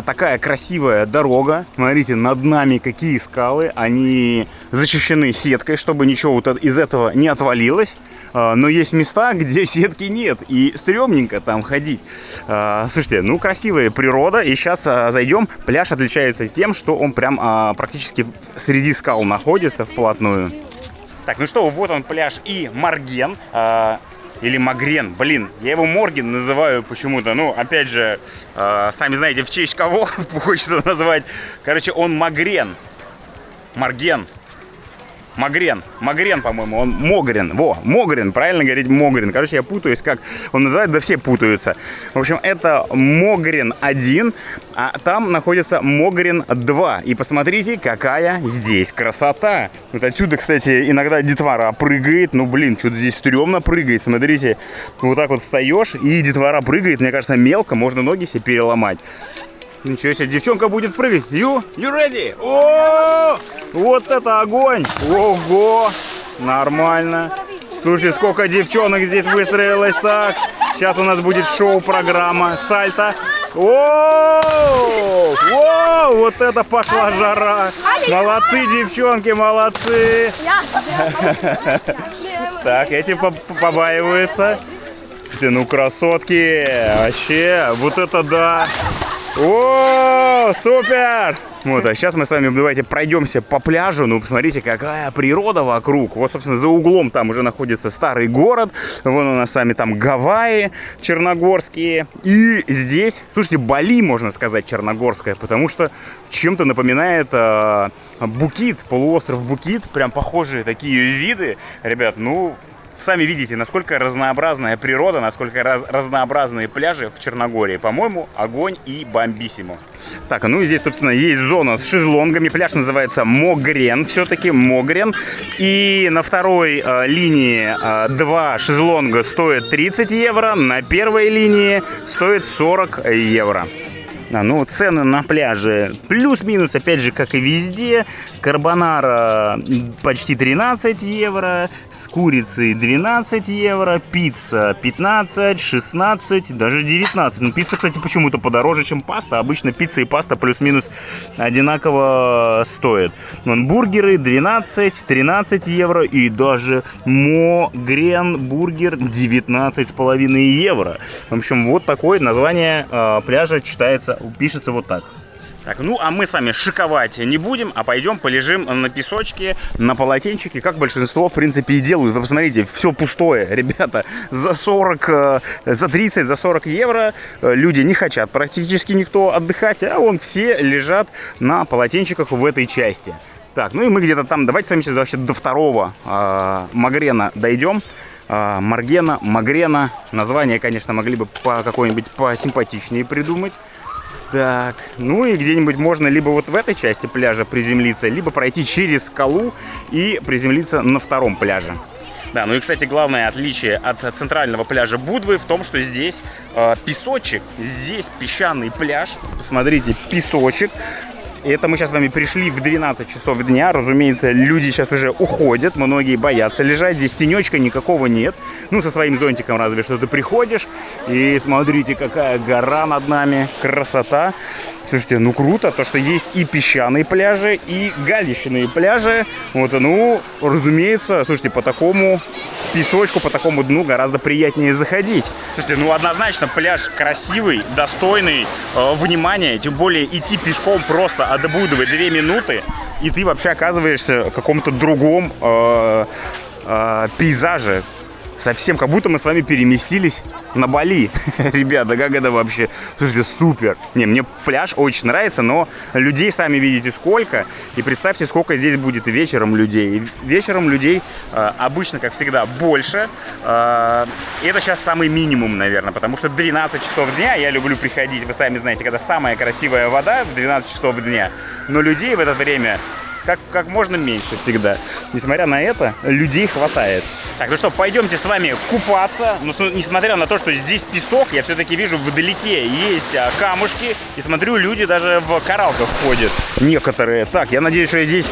такая красивая дорога. Смотрите, над нами какие скалы. Они защищены сеткой, чтобы ничего вот из этого не отвалилось. Но есть места, где сетки нет, и стрёмненько там ходить. Слушайте, ну красивая природа. И сейчас зайдем. Пляж отличается тем, что он прям практически среди скал находится вплотную. Так, ну что, вот он пляж и Марген. Или Магрен, блин, я его Морген называю почему-то. Ну, опять же, сами знаете, в честь кого хочется назвать. Короче, он Магрен. Марген. Магрен, по-моему, он Могрен. Во, Могрен, правильно говорить Могрен. Короче, я путаюсь, как он называет, да все путаются. В общем, это Могрен 1, а там находится Могрен 2. И посмотрите, какая здесь красота. Вот отсюда, кстати, иногда детвора прыгает. Ну, блин, что-то здесь стрёмно прыгает. Смотрите, вот так вот встаешь, и детвора прыгает. Мне кажется, мелко, можно ноги себе переломать. Ничего себе, девчонка будет прыгать. You ready? О, вот это огонь! Ого! Нормально. Слушайте, сколько девчонок здесь выстроилось. Так, сейчас у нас будет шоу-программа сальто. О, вот это пошла жара. Молодцы, девчонки, молодцы. Так, эти побаиваются. Слушайте, ну красотки. Вообще, вот это да. О, супер! Вот, а сейчас мы с вами давайте пройдемся по пляжу. Ну, посмотрите, какая природа вокруг. Вот, собственно, за углом там уже находится старый город. Вон у нас сами там Гавайи черногорские. И здесь, слушайте, Бали, можно сказать, черногорская, потому что чем-то напоминает Букит, полуостров Букит. Прям похожие такие виды. Ребят, ну... Сами видите, насколько разнообразная природа, насколько разнообразные пляжи в Черногории. По-моему, огонь и бомбиссимо. Так, ну и здесь, собственно, есть зона с шезлонгами. Пляж называется Могрен, все-таки Могрен. И на второй линии 2 шезлонга стоят 30 евро, на первой линии стоит 40 евро. Ну, цены на пляже плюс-минус, опять же, как и везде. Карбонара почти 13 евро, с курицей 12 евро, пицца 15, 16, даже 19. Ну, пицца, кстати, почему-то подороже, чем паста. Обычно пицца и паста плюс-минус одинаково стоят. Бургеры 12, 13 евро и даже Могрен бургер 19,5 евро. В общем, вот такое название пляжа читается, пишется вот так. Так, ну а мы с вами шиковать не будем, а пойдем полежим на песочке, на полотенчике, как большинство, в принципе, и делают. Вы посмотрите, все пустое, ребята. За 30, за 40 евро люди не хотят практически никто отдыхать, а вон все лежат на полотенчиках в этой части. Так, ну и мы где-то там, давайте с вами сейчас вообще до второго Могрена дойдем. Маргена, Могрена. Название, конечно, могли бы по какой-нибудь посимпатичнее придумать. Так, ну и где-нибудь можно либо вот в этой части пляжа приземлиться, либо пройти через скалу и приземлиться на втором пляже. Да, ну и, кстати, главное отличие от центрального пляжа Будвы в том, что здесь песочек, здесь песчаный пляж. Посмотрите, песочек. Это мы сейчас с вами пришли в 12 часов дня. Разумеется, люди сейчас уже уходят. Многие боятся лежать. Здесь тенечка никакого нет. Ну, со своим зонтиком разве что ты приходишь. И смотрите, какая гора над нами. Красота. Слушайте, ну круто, то, что есть и песчаные пляжи, и галечные пляжи. Вот, ну, разумеется, слушайте, по такому песочку, по такому дну гораздо приятнее заходить. Слушайте, ну однозначно пляж красивый, достойный внимания. Тем более идти пешком просто от Будвы 2 минуты, и ты вообще оказываешься в каком-то другом пейзаже. Совсем как будто мы с вами переместились на Бали. Ребята, как это вообще? Слушайте, супер. Не, мне пляж очень нравится, но людей сами видите сколько. И представьте, сколько здесь будет вечером людей. Вечером людей обычно, как всегда, больше. Это сейчас самый минимум, наверное, потому что 12 часов дня я люблю приходить. Вы сами знаете, когда самая красивая вода в 12 часов дня. Но людей в это время как можно меньше всегда. Несмотря на это, людей хватает. Так, ну что, пойдемте с вами купаться. Но несмотря на то, что здесь песок, я все-таки вижу вдалеке есть камушки. И смотрю, люди даже в кораллках ходят. Некоторые. Так, я надеюсь, что я здесь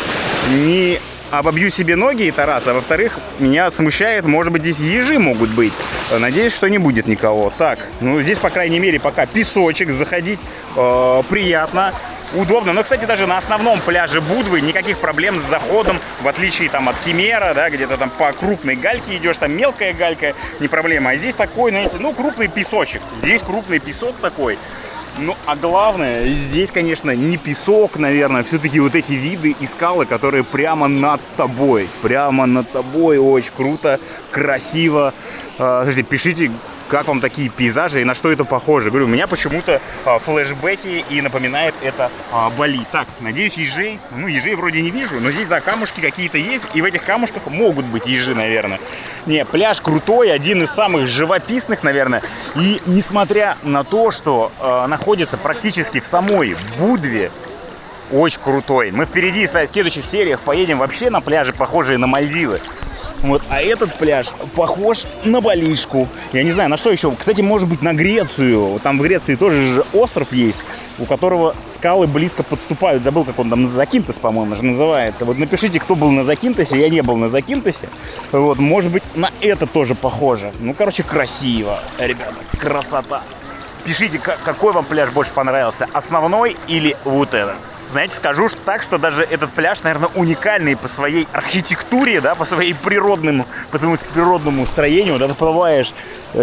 не обобью себе ноги, это раз. А во-вторых, меня смущает, может быть, здесь ежи могут быть. Надеюсь, что не будет никого. Так, ну здесь, по крайней мере, пока песочек. Заходить приятно. Удобно, но, кстати, даже на основном пляже Будвы никаких проблем с заходом, в отличие там от Кемера, да, где-то там по крупной гальке идешь, там мелкая галька, не проблема, а здесь такой, знаете, ну, крупный песочек, здесь крупный песок такой. Ну, а главное, здесь, конечно, не песок, наверное, все-таки вот эти виды и скалы, которые прямо над тобой, очень круто, красиво. Слушайте, пишите, как вам такие пейзажи и на что это похоже. Говорю, у меня почему-то флешбеки и напоминает это Бали. Так, надеюсь, ежей, ну, ежей вроде не вижу, но здесь, да, камушки какие-то есть, и в этих камушках могут быть ежи, наверное. Не, пляж крутой, один из самых живописных, наверное, и несмотря на то, что находится практически в самой Будве, очень крутой. Мы впереди в следующих сериях поедем вообще на пляжи, похожие на Мальдивы. Вот, а этот пляж похож на Балишку. Я не знаю, на что еще. Кстати, может быть, на Грецию. Там в Греции тоже же остров есть, у которого скалы близко подступают. Забыл, как он там, Закинтос, по-моему, же называется. Вот напишите, кто был на Закинтосе. Я не был на Закинтосе. Вот, может быть, на это тоже похоже. Ну, короче, красиво, ребята. Красота. Пишите, какой вам пляж больше понравился. Основной или вот этот. Знаете, скажу так, что даже этот пляж, наверное, уникальный по своей архитектуре, да, по своему природному строению. Да, заплываешь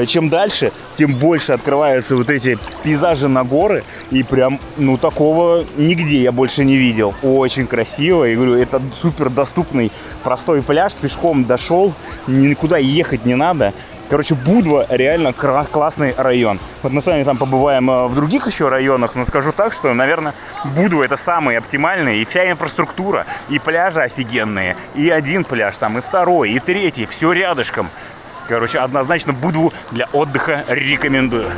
чем дальше, тем больше открываются вот эти пейзажи на горы. И прям, ну, такого нигде я больше не видел. Очень красиво. И говорю, это супер доступный, простой пляж. Пешком дошел, никуда ехать не надо. Короче, Будва реально классный район. Вот мы с вами там побываем в других еще районах, но скажу так, что, наверное, Будва это самый оптимальный. И вся инфраструктура, и пляжи офигенные, и один пляж там, и второй, и третий, все рядышком. Короче, однозначно Будву для отдыха рекомендую.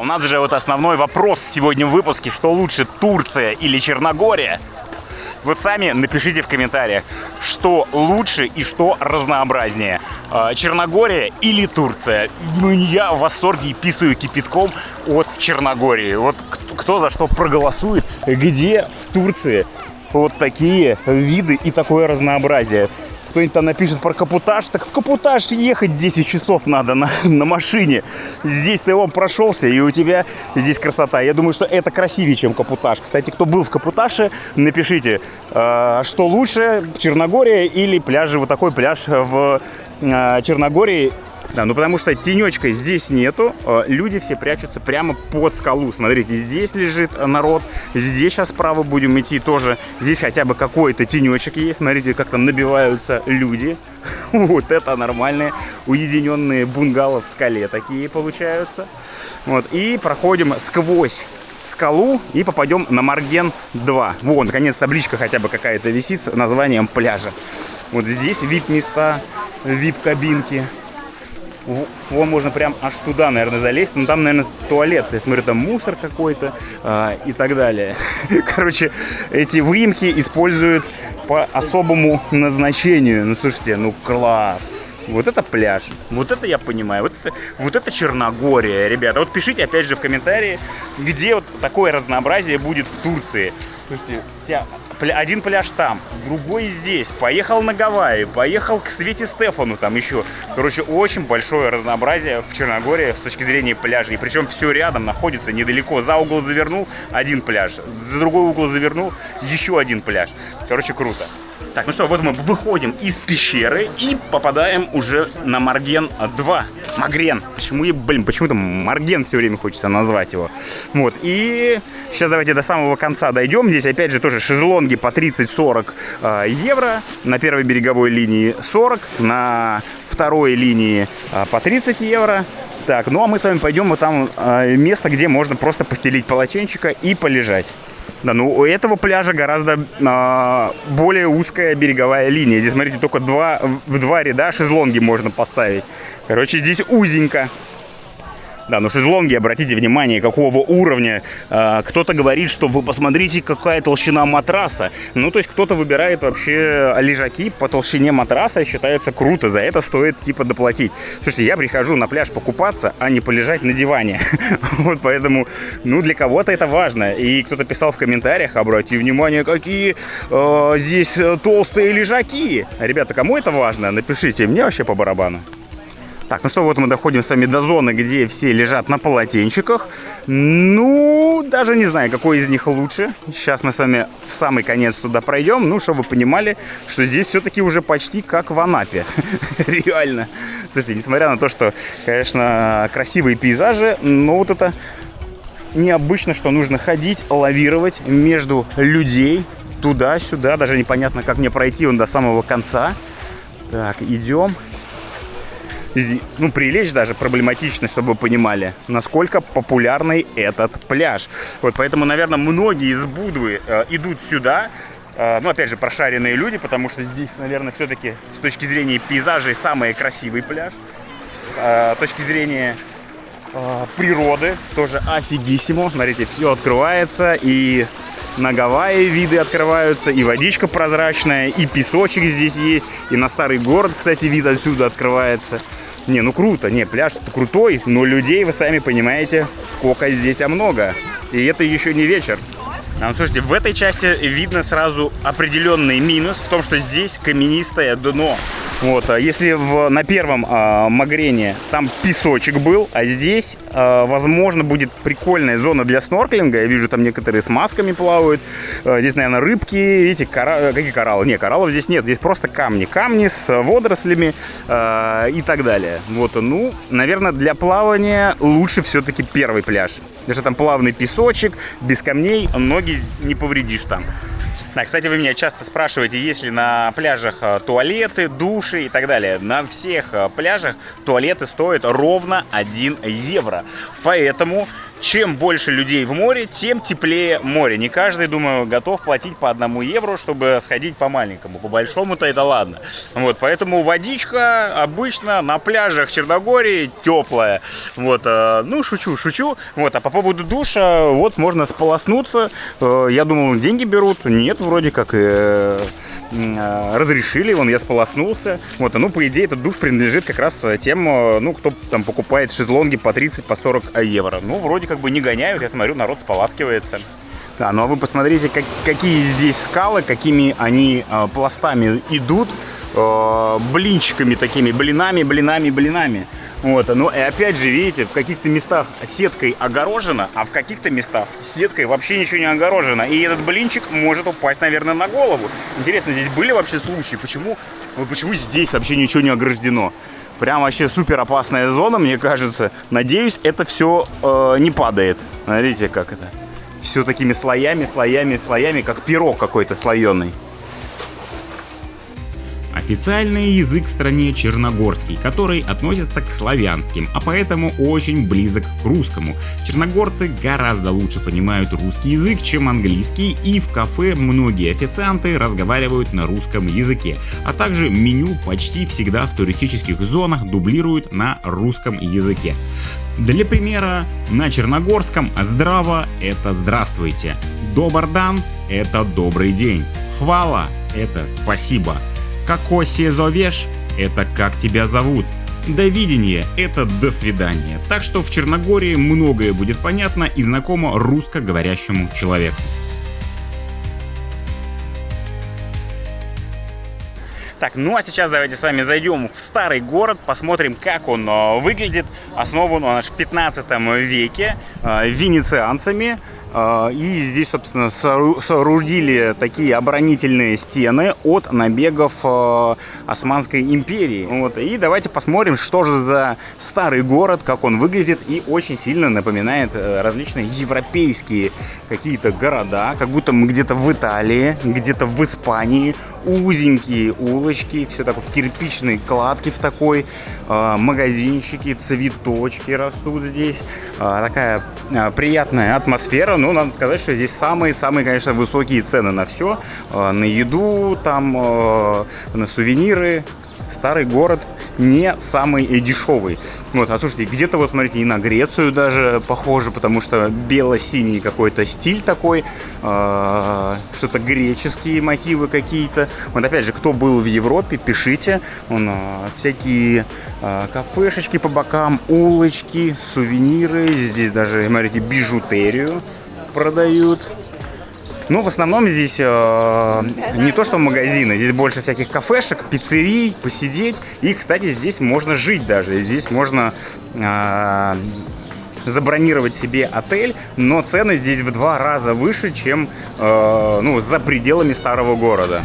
У нас же вот основной вопрос сегодня в выпуске, что лучше, Турция или Черногория? Вы сами напишите в комментариях, что лучше и что разнообразнее, Черногория или Турция. Ну, я в восторге и писаю кипятком от Черногории. Вот кто за что проголосует, где в Турции вот такие виды и такое разнообразие. Кто-нибудь там напишет про Капуташ, так в Капуташ ехать 10 часов надо на машине. Здесь ты его прошелся, и у тебя здесь красота. Я думаю, что это красивее, чем Капуташ. Кстати, кто был в Капуташе, напишите, что лучше, Черногория или пляжи. Вот такой пляж в Черногории Да, ну потому что тенечка здесь нету, люди все прячутся прямо под скалу. Смотрите, здесь лежит народ, здесь сейчас справа будем идти тоже. Здесь хотя бы какой-то тенечек есть. Смотрите, как там набиваются люди. Вот это нормальные уединенные бунгало в скале такие получаются. Вот, и проходим сквозь скалу и попадем на Марген 2. Вон, наконец, табличка хотя бы какая-то висит с названием пляжа. Вот здесь VIP-места, VIP-кабинки. Вон можно прям аж туда, наверное, залезть. Ну, там, наверное, туалет. Я смотрю, там мусор какой-то и так далее. Короче, эти выемки используют по особому назначению. Ну, слушайте, ну класс. Вот это пляж. Вот это я понимаю. Вот это Черногория, ребята. Вот пишите, опять же, в комментарии, где вот такое разнообразие будет в Турции. Слушайте, один пляж там, другой здесь. Поехал на Гавайи, поехал к Свете Стефану там еще. Короче, очень большое разнообразие в Черногории с точки зрения пляжей. И причем все рядом находится, недалеко. За угол завернул — один пляж. За другой угол завернул — еще один пляж. Короче, круто. Так, ну что, вот мы выходим из пещеры и попадаем уже на Марген 2. Магрен. Почему-то Марген все время хочется назвать его. Вот, и сейчас давайте до самого конца дойдем. Здесь опять же тоже шезлонги по 30-40 евро. На первой береговой линии 40, на второй линии по 30 евро. Так, ну а мы с вами пойдем вот там место, где можно просто постелить полотенчика и полежать. Да, ну у этого пляжа гораздо более узкая береговая линия. Здесь, смотрите, только в два ряда шезлонги можно поставить. Короче, здесь узенько. Да, но шезлонги, обратите внимание, какого уровня. Кто-то говорит, что вы посмотрите, какая толщина матраса. Ну, то есть кто-то выбирает вообще лежаки по толщине матраса, считается круто. За это стоит типа доплатить. Слушайте, я прихожу на пляж покупаться, а не полежать на диване. Вот поэтому, ну, для кого-то это важно. И кто-то писал в комментариях, обратите внимание, какие здесь толстые лежаки. Ребята, кому это важно? Напишите, мне вообще по барабану. Так, ну что, вот мы доходим с вами до зоны, где все лежат на полотенчиках. Ну, даже не знаю, какой из них лучше. Сейчас мы с вами в самый конец туда пройдем. Ну, чтобы вы понимали, что здесь все-таки уже почти как в Анапе. Реально. Слушайте, несмотря на то, что, конечно, красивые пейзажи, но вот это необычно, что нужно ходить, лавировать между людей туда-сюда. Даже непонятно, как мне пройти до самого конца. Так, идем. Ну, прилечь даже проблематично, чтобы вы понимали, насколько популярный этот пляж. Вот поэтому, наверное, многие из Будвы идут сюда. Ну, опять же, прошаренные люди, потому что здесь, наверное, все-таки с точки зрения пейзажей самый красивый пляж. С точки зрения природы тоже офигиссимо. Смотрите, все открывается, и на Гавайи виды открываются, и водичка прозрачная, и песочек здесь есть, и на старый город, кстати, вид отсюда открывается. Не, ну круто, не, пляж крутой, но людей, вы сами понимаете, сколько здесь много. И это еще не вечер. Слушайте, в этой части видно сразу определенный минус в том, что здесь каменистое дно. Вот, если на первом Магрене там песочек был, а здесь, возможно, будет прикольная зона для снорклинга. Я вижу, там некоторые с масками плавают. Здесь, наверное, рыбки. Видите, какие кораллы? Не, кораллов здесь нет. Здесь просто камни. Камни с водорослями и так далее. Вот, ну, наверное, для плавания лучше все-таки первый пляж. Потому что там плавный песочек, без камней, ноги не повредишь там. Да, кстати, вы меня часто спрашиваете, есть ли на пляжах туалеты, души и так далее. На всех пляжах туалеты стоят ровно 1 евро. Поэтому чем больше людей в море, тем теплее море. Не каждый, думаю, готов платить по 1 евро, чтобы сходить по маленькому. По большому-то это ладно. Вот, поэтому водичка обычно на пляжах Черногории теплая. Вот, ну, шучу. Вот, а по поводу душа, вот, можно сполоснуться. Я думал, деньги берут. Нет, вроде как разрешили, вон я сполоснулся. Вот, ну, по идее, этот душ принадлежит как раз тем, ну, кто там покупает шезлонги по 30, по 40 евро. Ну, вроде как бы не гоняют, я смотрю, народ споласкивается. Да, ну а вы посмотрите, какие здесь скалы, какими они пластами идут, блинчиками такими, блинами. Вот, ну и опять же, видите, в каких-то местах сеткой огорожено, а в каких-то местах сеткой вообще ничего не огорожено. И этот блинчик может упасть, наверное, на голову. Интересно, здесь были вообще случаи, почему здесь вообще ничего не ограждено? Прям вообще супер опасная зона, мне кажется. Надеюсь, это все не падает. Смотрите, как это. Все такими слоями, слоями, слоями, как пирог какой-то слоеный. Официальный язык в стране черногорский, который относится к славянским, а поэтому очень близок к русскому. Черногорцы гораздо лучше понимают русский язык, чем английский, и в кафе многие официанты разговаривают на русском языке, а также меню почти всегда в туристических зонах дублируют на русском языке. Для примера, на черногорском «здраво» — это «здравствуйте», «добр дан» — это «добрый день», «хвала» — это «спасибо», «како се зовеш» — это «как тебя зовут», «довидение» — это «до свидания». Так что в Черногории многое будет понятно и знакомо русскоговорящему человеку. Так, ну а сейчас давайте с вами зайдем в старый город, посмотрим, как он выглядит. Основан он аж в 15 веке венецианцами. И здесь, собственно, соорудили такие оборонительные стены от набегов Османской империи. Вот. И давайте посмотрим, что же за старый город, как он выглядит. И очень сильно напоминает различные европейские какие-то города. Как будто мы где-то в Италии, где-то в Испании. Узенькие улочки, все такое в кирпичной кладке в такой. Магазинчики, цветочки растут здесь. Такая приятная атмосфера. Но надо сказать, что здесь самые-самые, конечно, высокие цены на все. На еду, там, на сувениры. Старый город не самый дешевый. Вот, а слушайте, где-то вот, смотрите, и на Грецию даже похоже, потому что бело-синий какой-то стиль такой, что-то греческие мотивы какие-то. Вот опять же, кто был в Европе, пишите. Всякие кафешечки по бокам, улочки, сувениры. Здесь даже, смотрите, бижутерию продают. Ну, в основном здесь не то что магазины, здесь больше всяких кафешек, пиццерий, посидеть. И, кстати, здесь можно жить даже. Здесь можно забронировать себе отель, но цены здесь в 2 раза выше, чем за пределами старого города.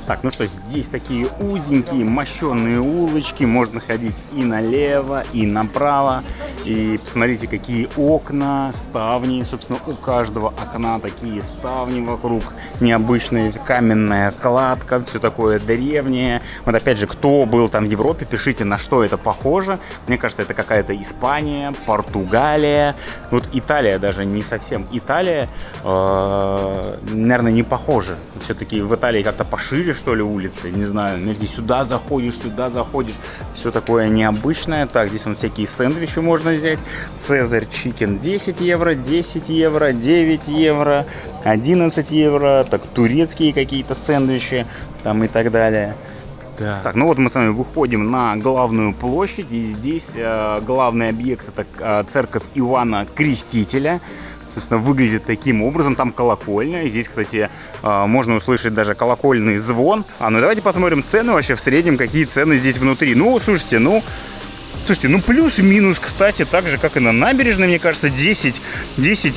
Так, ну что, здесь такие узенькие мощеные улочки, можно ходить и налево, и направо. И посмотрите, какие окна, ставни, собственно, у каждого окна такие ставни вокруг, необычная каменная кладка, все такое древнее. Вот опять же, кто был там в Европе, пишите, на что это похоже. Мне кажется, это какая-то Испания, Португалия, вот Италия даже не совсем Италия, наверное, не похоже. Все-таки в Италии как-то пошире, что ли, улицы, не знаю, сюда заходишь, все такое необычное. Так, здесь вон всякие сэндвичи можно взять. Цезарь чикен 10 евро, 10 евро, 9 евро, 11 евро, так, турецкие какие-то сэндвичи там и так далее. Так, ну вот мы с вами выходим на главную площадь, и здесь главный объект — это церковь Иоанна Крестителя. Собственно, выглядит таким образом. Там колокольня. Здесь, кстати, можно услышать даже колокольный звон. Ну давайте посмотрим цены вообще в среднем, какие цены здесь внутри. Ну, слушайте, плюс-минус, кстати, так же, как и на набережной, мне кажется, 10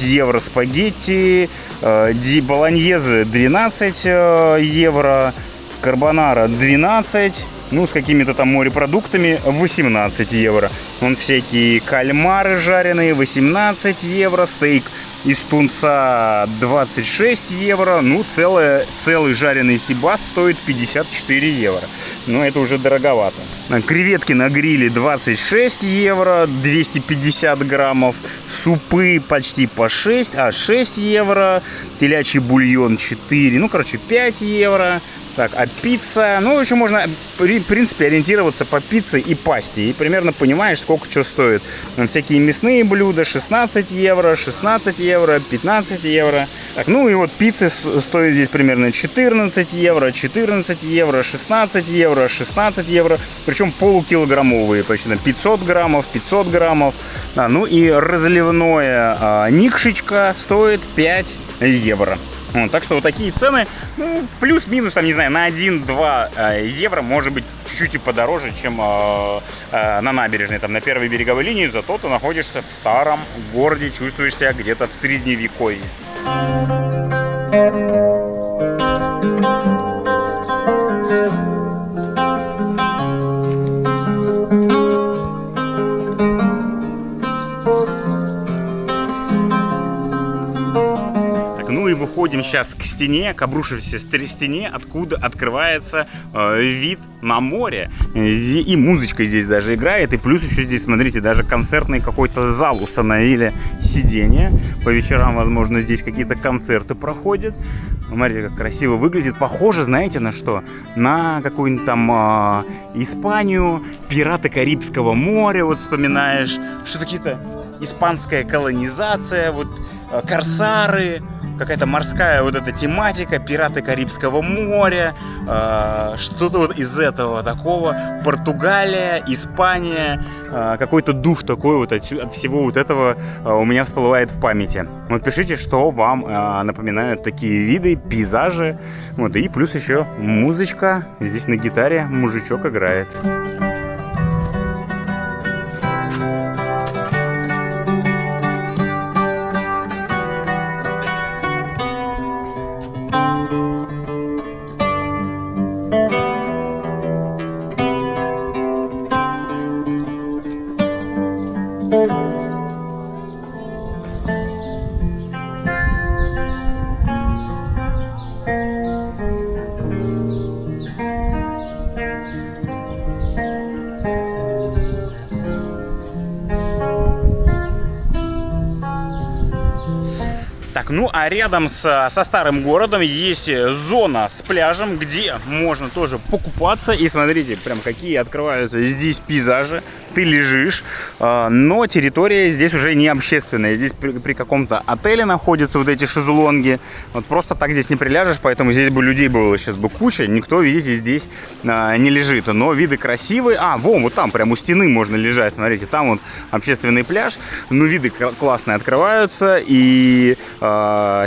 евро спагетти, болоньезе 12 евро, карбонара 12, ну, с какими-то там морепродуктами 18 евро. Вон всякие кальмары жареные 18 евро, стейк из тунца 26 евро, ну, целый жареный сибас стоит 54 евро. Но это уже дороговато. Креветки на гриле 26 евро, 250 граммов. Супы почти по 6 евро. Телячий бульон 4, ну, короче, 5 евро. Так, а пицца, ну, еще можно, в принципе, ориентироваться по пицце и пасте. И примерно понимаешь, сколько что стоит. Всякие мясные блюда 16 евро, 16 евро, 15 евро. Так, ну и вот пицца стоит здесь примерно 14 евро, 14 евро, 16 евро, 16 евро. Причем полукилограммовые, почти 500 граммов, 500 граммов. Да, ну и разливное никшечка стоит 5 евро. Так что вот такие цены, ну, плюс-минус, там, не знаю, на 1-2 евро, может быть, чуть-чуть и подороже, чем на набережной, там, на первой береговой линии, зато ты находишься в старом городе, чувствуешь себя где-то в средневековье. подходим сейчас к стене, к обрушившейся стене, откуда открывается вид на море. И музычка здесь даже играет. И плюс еще здесь, смотрите, даже концертный какой-то зал установили, сиденье. По вечерам, возможно, здесь какие-то концерты проходят. Смотрите, как красиво выглядит. Похоже, знаете, на что? На какую-нибудь там Испанию, пираты Карибского моря, вот вспоминаешь, что какие-то испанская колонизация, вот корсары, какая-то морская вот эта тематика, пираты Карибского моря, что-то вот из этого такого, Португалия, Испания, какой-то дух такой вот от всего вот этого у меня всплывает в памяти. Вот пишите, что вам напоминают такие виды, пейзажи, вот, и плюс еще музычка, здесь на гитаре мужичок играет. Так, ну а рядом со старым городом есть зона с пляжем, где можно тоже покупаться. И смотрите, прям какие открываются здесь пейзажи. Ты лежишь, но территория здесь уже не общественная. Здесь при каком-то отеле находятся вот эти шезлонги. Вот просто так здесь не приляжешь, поэтому здесь бы людей было сейчас бы куча. Никто, видите, здесь не лежит. Но виды красивые. Вон, вот там прям у стены можно лежать. Смотрите, там вот общественный пляж. Ну, виды классные открываются. И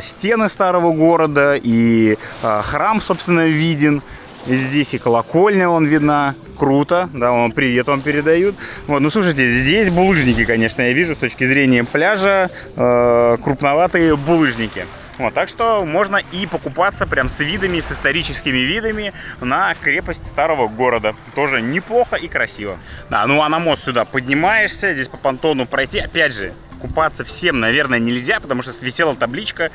стены старого города, и храм, собственно, виден. Здесь и колокольня вон видна. Круто, да, вам привет вам передают. Вот, ну слушайте, здесь булыжники, конечно, я вижу с точки зрения пляжа, крупноватые булыжники. Вот, так что можно и покупаться прям с видами, с историческими видами на крепость старого города. Тоже неплохо и красиво. Да, ну а на мост сюда поднимаешься, здесь по понтону пройти, опять же, купаться всем, наверное, нельзя, потому что висела табличка,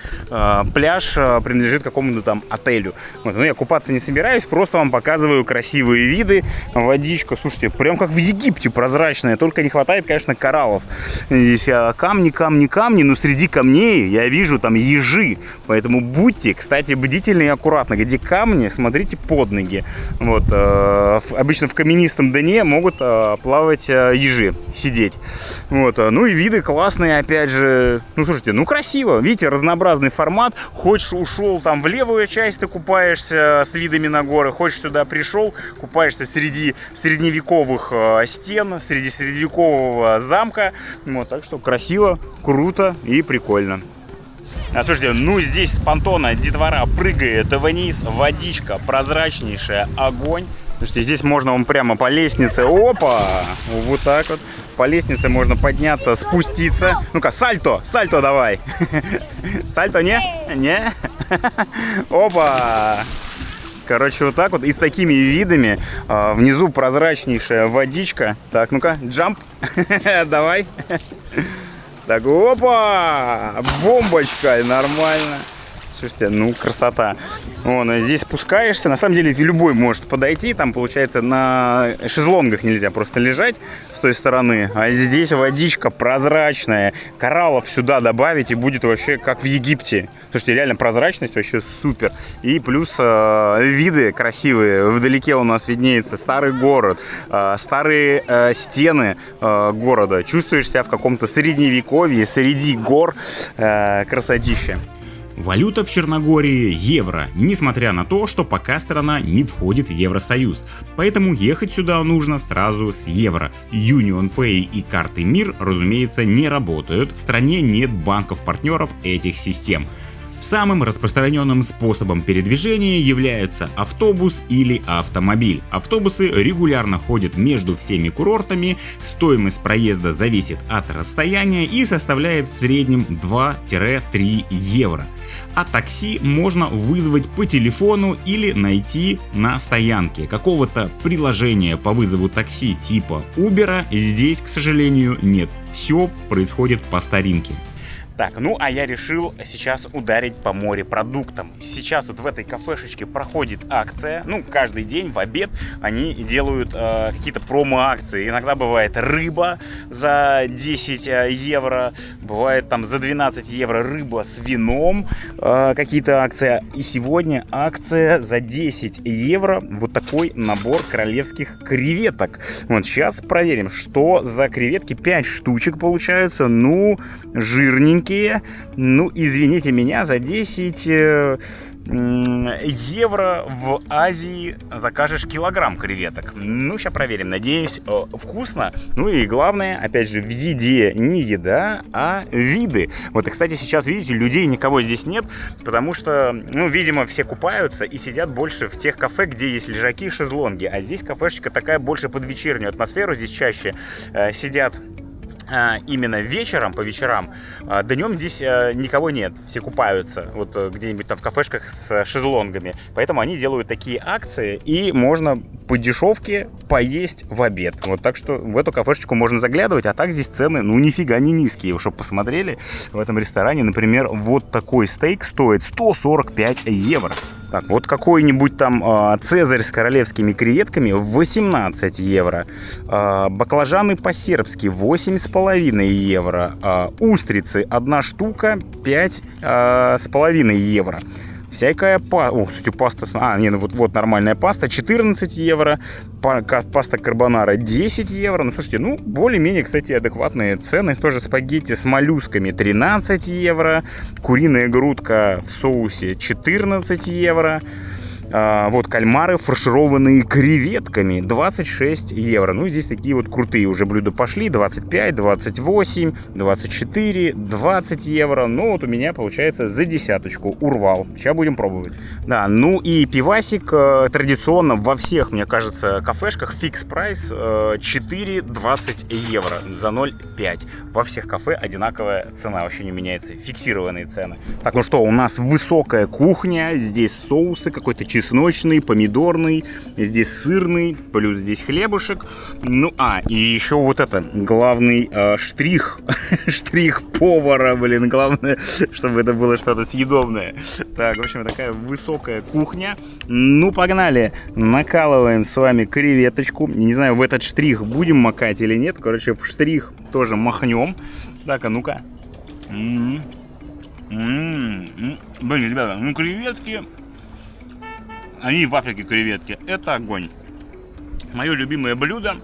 пляж принадлежит какому-то там отелю. Вот, но я купаться не собираюсь, просто вам показываю красивые виды. Водичка, слушайте, прям как в Египте, прозрачная, только не хватает, конечно, кораллов. Здесь камни, камни, камни, но среди камней я вижу там ежи, поэтому будьте, кстати, бдительны и аккуратны. Где камни, смотрите под ноги. Вот, обычно в каменистом дне могут плавать ежи, сидеть. Вот, ну и виды классные. Опять же, ну слушайте, ну красиво, видите, разнообразный формат. Хочешь ушел там в левую часть, ты купаешься с видами на горы, хочешь сюда пришел, купаешься среди средневековых стен, среди средневекового замка. Вот, так что красиво, круто и прикольно. Слушайте, ну здесь с понтона детвора прыгает вниз, водичка прозрачнейшая, огонь. Слушайте, здесь можно вон прямо по лестнице, опа, вот так вот. По лестнице можно подняться, спуститься. Ну-ка, сальто, сальто давай. Сальто, не? Не? Опа! Короче, вот так вот. И с такими видами. Внизу прозрачнейшая водичка. Так, ну-ка, джамп. Давай. Так, опа! Бомбочка, нормально. Слушайте, ну красота. Вон, здесь спускаешься, на самом деле любой может подойти, там получается на шезлонгах нельзя просто лежать с той стороны, а здесь водичка прозрачная, кораллов сюда добавить и будет вообще как в Египте. Слушайте, реально прозрачность вообще супер. И плюс виды красивые, вдалеке у нас виднеется старый город, старые стены города, чувствуешь себя в каком-то средневековье, среди гор, красотища. Валюта в Черногории – евро, несмотря на то, что пока страна не входит в Евросоюз. Поэтому ехать сюда нужно сразу с евро. UnionPay и карты МИР, разумеется, не работают, в стране нет банков-партнеров этих систем. Самым распространенным способом передвижения являются автобус или автомобиль. Автобусы регулярно ходят между всеми курортами, стоимость проезда зависит от расстояния и составляет в среднем 2-3 евро. А такси можно вызвать по телефону или найти на стоянке. Какого-то приложения по вызову такси типа Uber здесь, к сожалению, нет. Все происходит по старинке. Так, ну а я решил сейчас ударить по морепродуктам. Сейчас вот в этой кафешечке проходит акция. Ну, каждый день в обед они делают какие-то промо-акции. Иногда бывает рыба за 10 евро, бывает там за 12 евро рыба с вином, какие-то акции. И сегодня акция за 10 евро, вот такой набор королевских креветок. Вот сейчас проверим, что за креветки. 5 штучек получаются, ну, жирненькие. Ну, извините меня, за 10 евро в Азии закажешь килограмм креветок. Ну, сейчас проверим. Надеюсь, вкусно. Ну и главное, опять же, в еде не еда, а виды. Вот, и, кстати, сейчас, видите, людей никого здесь нет, потому что, ну, видимо, все купаются и сидят больше в тех кафе, где есть лежаки и шезлонги. А здесь кафешечка такая больше под вечернюю атмосферу. Здесь чаще сидят именно вечером, по вечерам. Днем здесь никого нет, все купаются, вот где-нибудь там в кафешках с шезлонгами. Поэтому они делают такие акции, и можно по дешевке поесть в обед. Вот, так что в эту кафешечку можно заглядывать, а так здесь цены, ну, нифига не низкие. Чтобы посмотрели, в этом ресторане, например, вот такой стейк стоит 145 евро. Так, вот какой-нибудь там цезарь с королевскими креветками 18 евро. Баклажаны по-сербски 8,5 евро. Устрицы 1 штука 5,5 евро. Всякая паста. О, кстати, паста. Не, ну вот нормальная паста 14 евро. Паста карбонара 10 евро. Ну, слушайте, ну, более-менее, кстати, адекватные цены. Тоже спагетти с моллюсками 13 евро. Куриная грудка в соусе 14 евро. Вот кальмары, фаршированные креветками, 26 евро. Ну, здесь такие вот крутые уже блюда пошли. 25, 28, 24, 20 евро. Ну, вот у меня, получается, за десяточку урвал. Сейчас будем пробовать. Да, ну и пивасик традиционно во всех, мне кажется, кафешках фикс прайс 4,20 евро за 0,5. Во всех кафе одинаковая цена, вообще не меняется. Фиксированные цены. Так, ну что, у нас высокая кухня. Здесь соусы, какой-то чесночный, помидорный, здесь сырный, плюс здесь хлебушек. Ну, и еще вот это, главный штрих, штрих повара, блин, главное, чтобы это было что-то съедобное. Так, в общем, такая высокая кухня. Ну, погнали, накалываем с вами креветочку. Не знаю, в этот штрих будем макать или нет, короче, в штрих тоже махнем. Так, а ну-ка. Блин, ребята, ну креветки... Они в Африке креветки. Это огонь. Мое любимое блюдо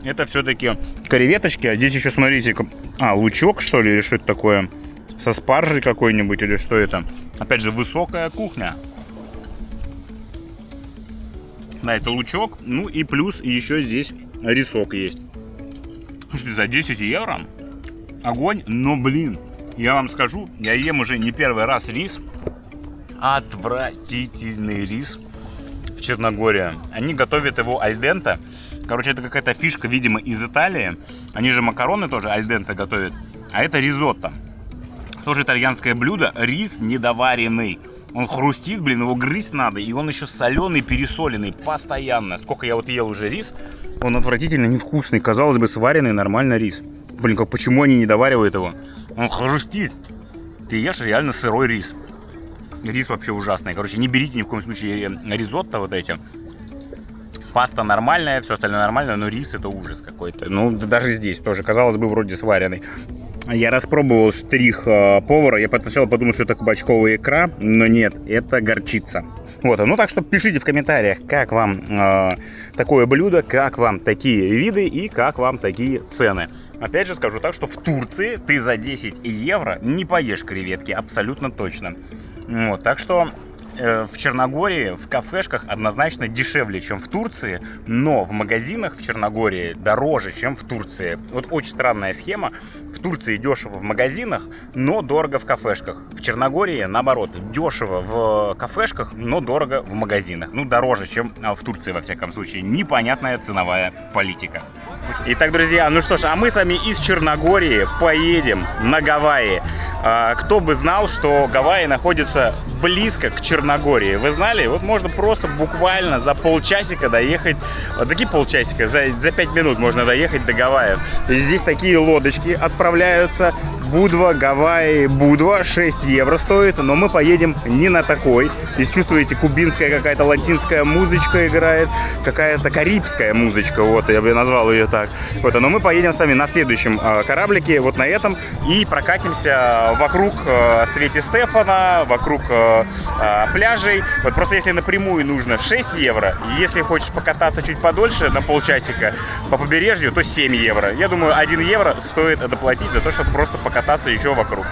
это все-таки креветочки. А здесь еще, смотрите, лучок, что ли, или что это такое? Со спаржей какой-нибудь, или что это? Опять же, высокая кухня. Да, это лучок. Ну и плюс еще здесь рисок есть. За 10 евро огонь. Но, блин, я вам скажу, я ем уже не первый раз рис. Отвратительный рис в Черногории. Они готовят его аль денте. Короче, это какая-то фишка, видимо, из Италии. Они же макароны тоже аль денте готовят. А это ризотто. Тоже итальянское блюдо. Рис недоваренный. Он хрустит, блин, его грызть надо. И он еще соленый, пересоленный постоянно. Сколько я вот ел уже рис. Он отвратительно невкусный. Казалось бы, сваренный нормально рис. Блин, почему они не доваривают его? Он хрустит. Ты ешь реально сырой рис. Рис вообще ужасный. Короче, не берите ни в коем случае ризотто вот эти. Паста нормальная, все остальное нормально, но рис это ужас какой-то. Ну, даже здесь тоже, казалось бы, вроде сваренный. Я распробовал штрих повара. Я сначала подумал, что это кабачковая икра, но нет, это горчица. Вот, ну так что пишите в комментариях, как вам такое блюдо, как вам такие виды и как вам такие цены. Опять же скажу так, что в Турции ты за 10 евро не поешь креветки, абсолютно точно. Вот, так что в Черногории в кафешках однозначно дешевле, чем в Турции, но в магазинах в Черногории дороже, чем в Турции. Вот очень странная схема. В Турции дешево в магазинах, но дорого в кафешках. В Черногории, наоборот, дешево в кафешках, но дорого в магазинах. Ну, дороже, чем в Турции, во всяком случае. Непонятная ценовая политика. Итак, друзья, ну что ж, а мы с вами из Черногории поедем на Гавайи. Кто бы знал, что Гавайи находятся близко к Черногории. Черногории. Вы знали? Вот можно просто буквально за полчасика доехать, такие полчасика, за 5 минут можно доехать до Гавайев. Здесь такие лодочки отправляются. Будва, Гавайи, Будва, 6 евро стоит, но мы поедем не на такой. Здесь чувствуете, кубинская какая-то латинская музычка играет, какая-то карибская музычка, вот, я бы назвал ее так. Вот, но мы поедем с вами на следующем кораблике, вот на этом, и прокатимся вокруг Свети Стефана, вокруг пляжей. Вот просто если напрямую нужно 6 евро, и если хочешь покататься чуть подольше, на полчасика по побережью, то 7 евро. Я думаю, 1 евро стоит доплатить за то, чтобы просто покататься еще вокруг.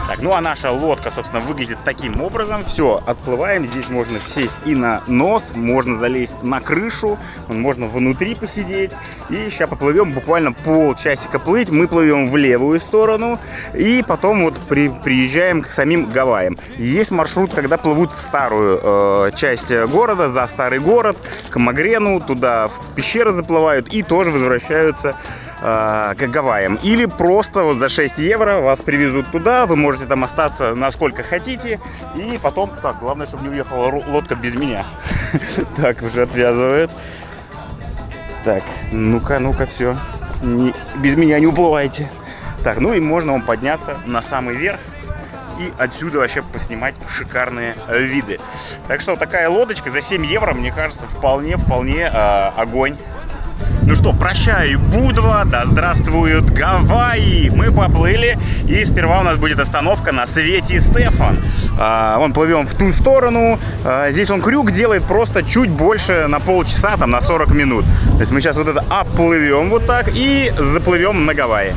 Так, ну а наша лодка, собственно, выглядит таким образом. Все, отплываем. Здесь можно сесть и на нос, можно залезть на крышу, можно внутри посидеть. И сейчас поплывем, буквально полчасика плыть. Мы плывем в левую сторону и потом вот приезжаем к самим Гавайям. Есть маршрут, когда плывут в старую часть города, за старый город, к Магрену, туда в пещеры заплывают и тоже возвращаются к Гавайям. Или просто вот за 6 евро вас привезут туда, вы можете там остаться насколько хотите, и потом, так, главное, чтобы не уехала лодка без меня. Так, уже отвязывает. Так, ну-ка, все, без меня не уплывайте. Так, ну и можно вам подняться на самый верх и отсюда вообще поснимать шикарные виды. Так что такая лодочка за 7 евро, мне кажется, вполне огонь. Ну что, прощай, Будва, да здравствуют Гавайи. Мы поплыли, и сперва у нас будет остановка на Свети Стефан. Вон плывем в ту сторону. Здесь он крюк делает просто чуть больше на полчаса, там на 40 минут. То есть мы сейчас вот это оплывем вот так и заплывем на Гавайи.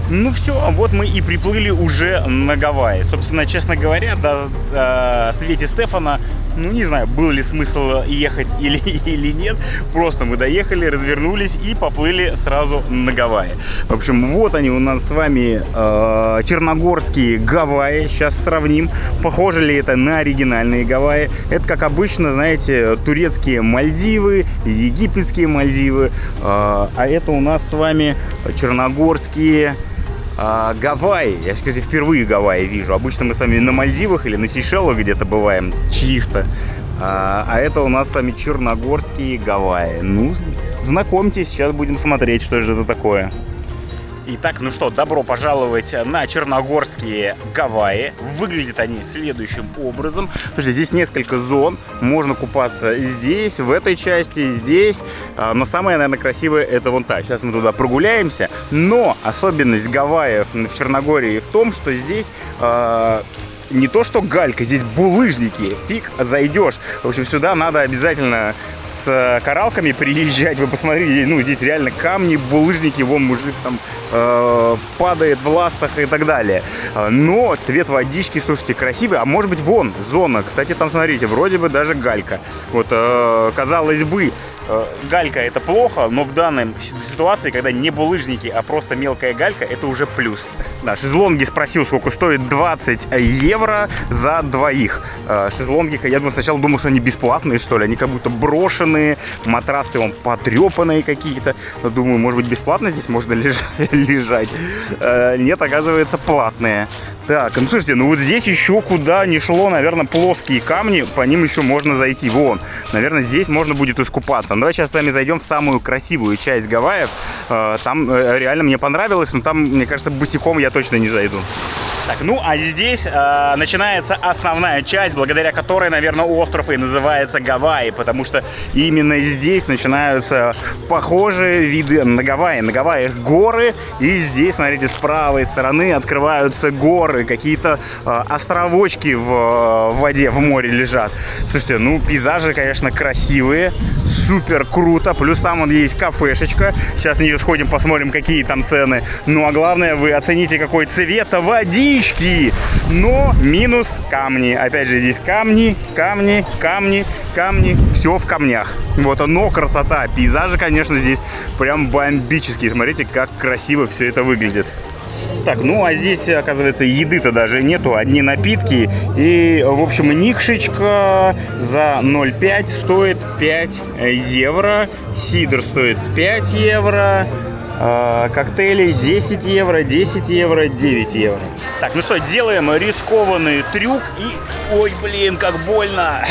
Ну все, вот мы и приплыли уже на Гавайи. Собственно, честно говоря, до Свети Стефана, ну не знаю, был ли смысл ехать или нет. Просто мы доехали, развернулись и поплыли сразу на Гавайи. В общем, вот они у нас с вами черногорские Гавайи. Сейчас сравним, похоже ли это на оригинальные Гавайи. Это, как обычно, знаете, турецкие Мальдивы, египетские Мальдивы. А это у нас с вами черногорские Гавайи. Я, кстати, впервые Гавайи вижу. Обычно мы с вами на Мальдивах или на Сейшелах где-то бываем, чьих-то. А это у нас с вами черногорские Гавайи. Ну, знакомьтесь, сейчас будем смотреть, что же это такое. Итак, ну что, добро пожаловать на черногорские Гавайи. Выглядят они следующим образом. Слушайте, здесь несколько зон. Можно купаться здесь, в этой части, здесь. Но самое, наверное, красивое это вон та. Сейчас мы туда прогуляемся. Но особенность Гавайев в Черногории в том, что здесь не то что галька, здесь булыжники. Фиг зайдешь. В общем, сюда надо обязательно с коралками приезжать. Вы посмотрите, ну здесь реально камни, булыжники, вон мужик там падает в ластах и так далее. Но цвет водички, слушайте, красивый. А может быть, вон зона. Кстати, там, смотрите, вроде бы даже галька. Вот, казалось бы, галька это плохо, но в данной ситуации, когда не булыжники, а просто мелкая галька, это уже плюс. Да, шезлонги спросил, сколько стоит, 20 евро за двоих. Шезлонги, я сначала думал, что они бесплатные, что ли, они как будто брошенные, матрасы вон потрепанные какие-то. Думаю, может быть, бесплатно здесь можно лежать. Нет, оказывается, платные. Так, ну слушайте, ну вот здесь еще куда ни шло, наверное, плоские камни, по ним еще можно зайти. Вон, наверное, здесь можно будет искупаться. Ну, давай сейчас с вами зайдем в самую красивую часть Гавайев. Там реально мне понравилось, но там, мне кажется, босиком я точно не зайду. Так, ну а здесь начинается основная часть, благодаря которой, наверное, остров и называется Гавайи, потому что именно здесь начинаются похожие виды на Гавайи. На Гавайях горы, и здесь, смотрите, с правой стороны открываются горы, какие-то островочки в воде, в море лежат. Слушайте, ну пейзажи, конечно, красивые, супер круто, плюс там вон есть кафешечка, сейчас в нее сходим, посмотрим, какие там цены. Ну а главное, вы оцените, какой цвет воды. Но минус камни. Опять же, здесь камни, камни, камни, камни. Все в камнях. Вот оно, красота. Пейзажи, конечно, здесь прям бомбические. Смотрите, как красиво все это выглядит. Так, ну а здесь, оказывается, еды-то даже нету, одни напитки. И, в общем, никшечка за 0,5 стоит 5 евро. Сидр стоит 5 евро. Коктейли 10 евро, 10 евро, 9 евро. Так, ну что, делаем рискованный трюк и... Ой, блин, как больно!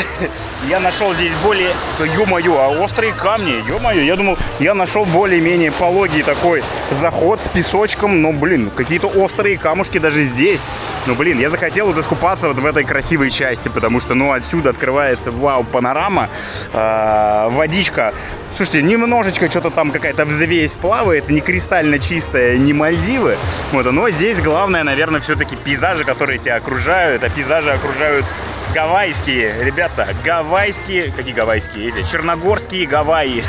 Я нашел здесь более... Ё-моё, а острые камни, ё-моё, я думал, я нашел более-менее пологий такой заход с песочком, но, блин, какие-то острые камушки даже здесь. Ну, блин, я захотел вот искупаться вот в этой красивой части, потому что, ну, отсюда открывается, вау, панорама, водичка. Слушайте, немножечко что-то там какая-то взвесь плавает, не кристально чистая, не Мальдивы. Вот, но здесь главное, наверное, все-таки пейзажи, которые тебя окружают. А пейзажи окружают гавайские, ребята, гавайские, какие гавайские? Эти черногорские Гавайи.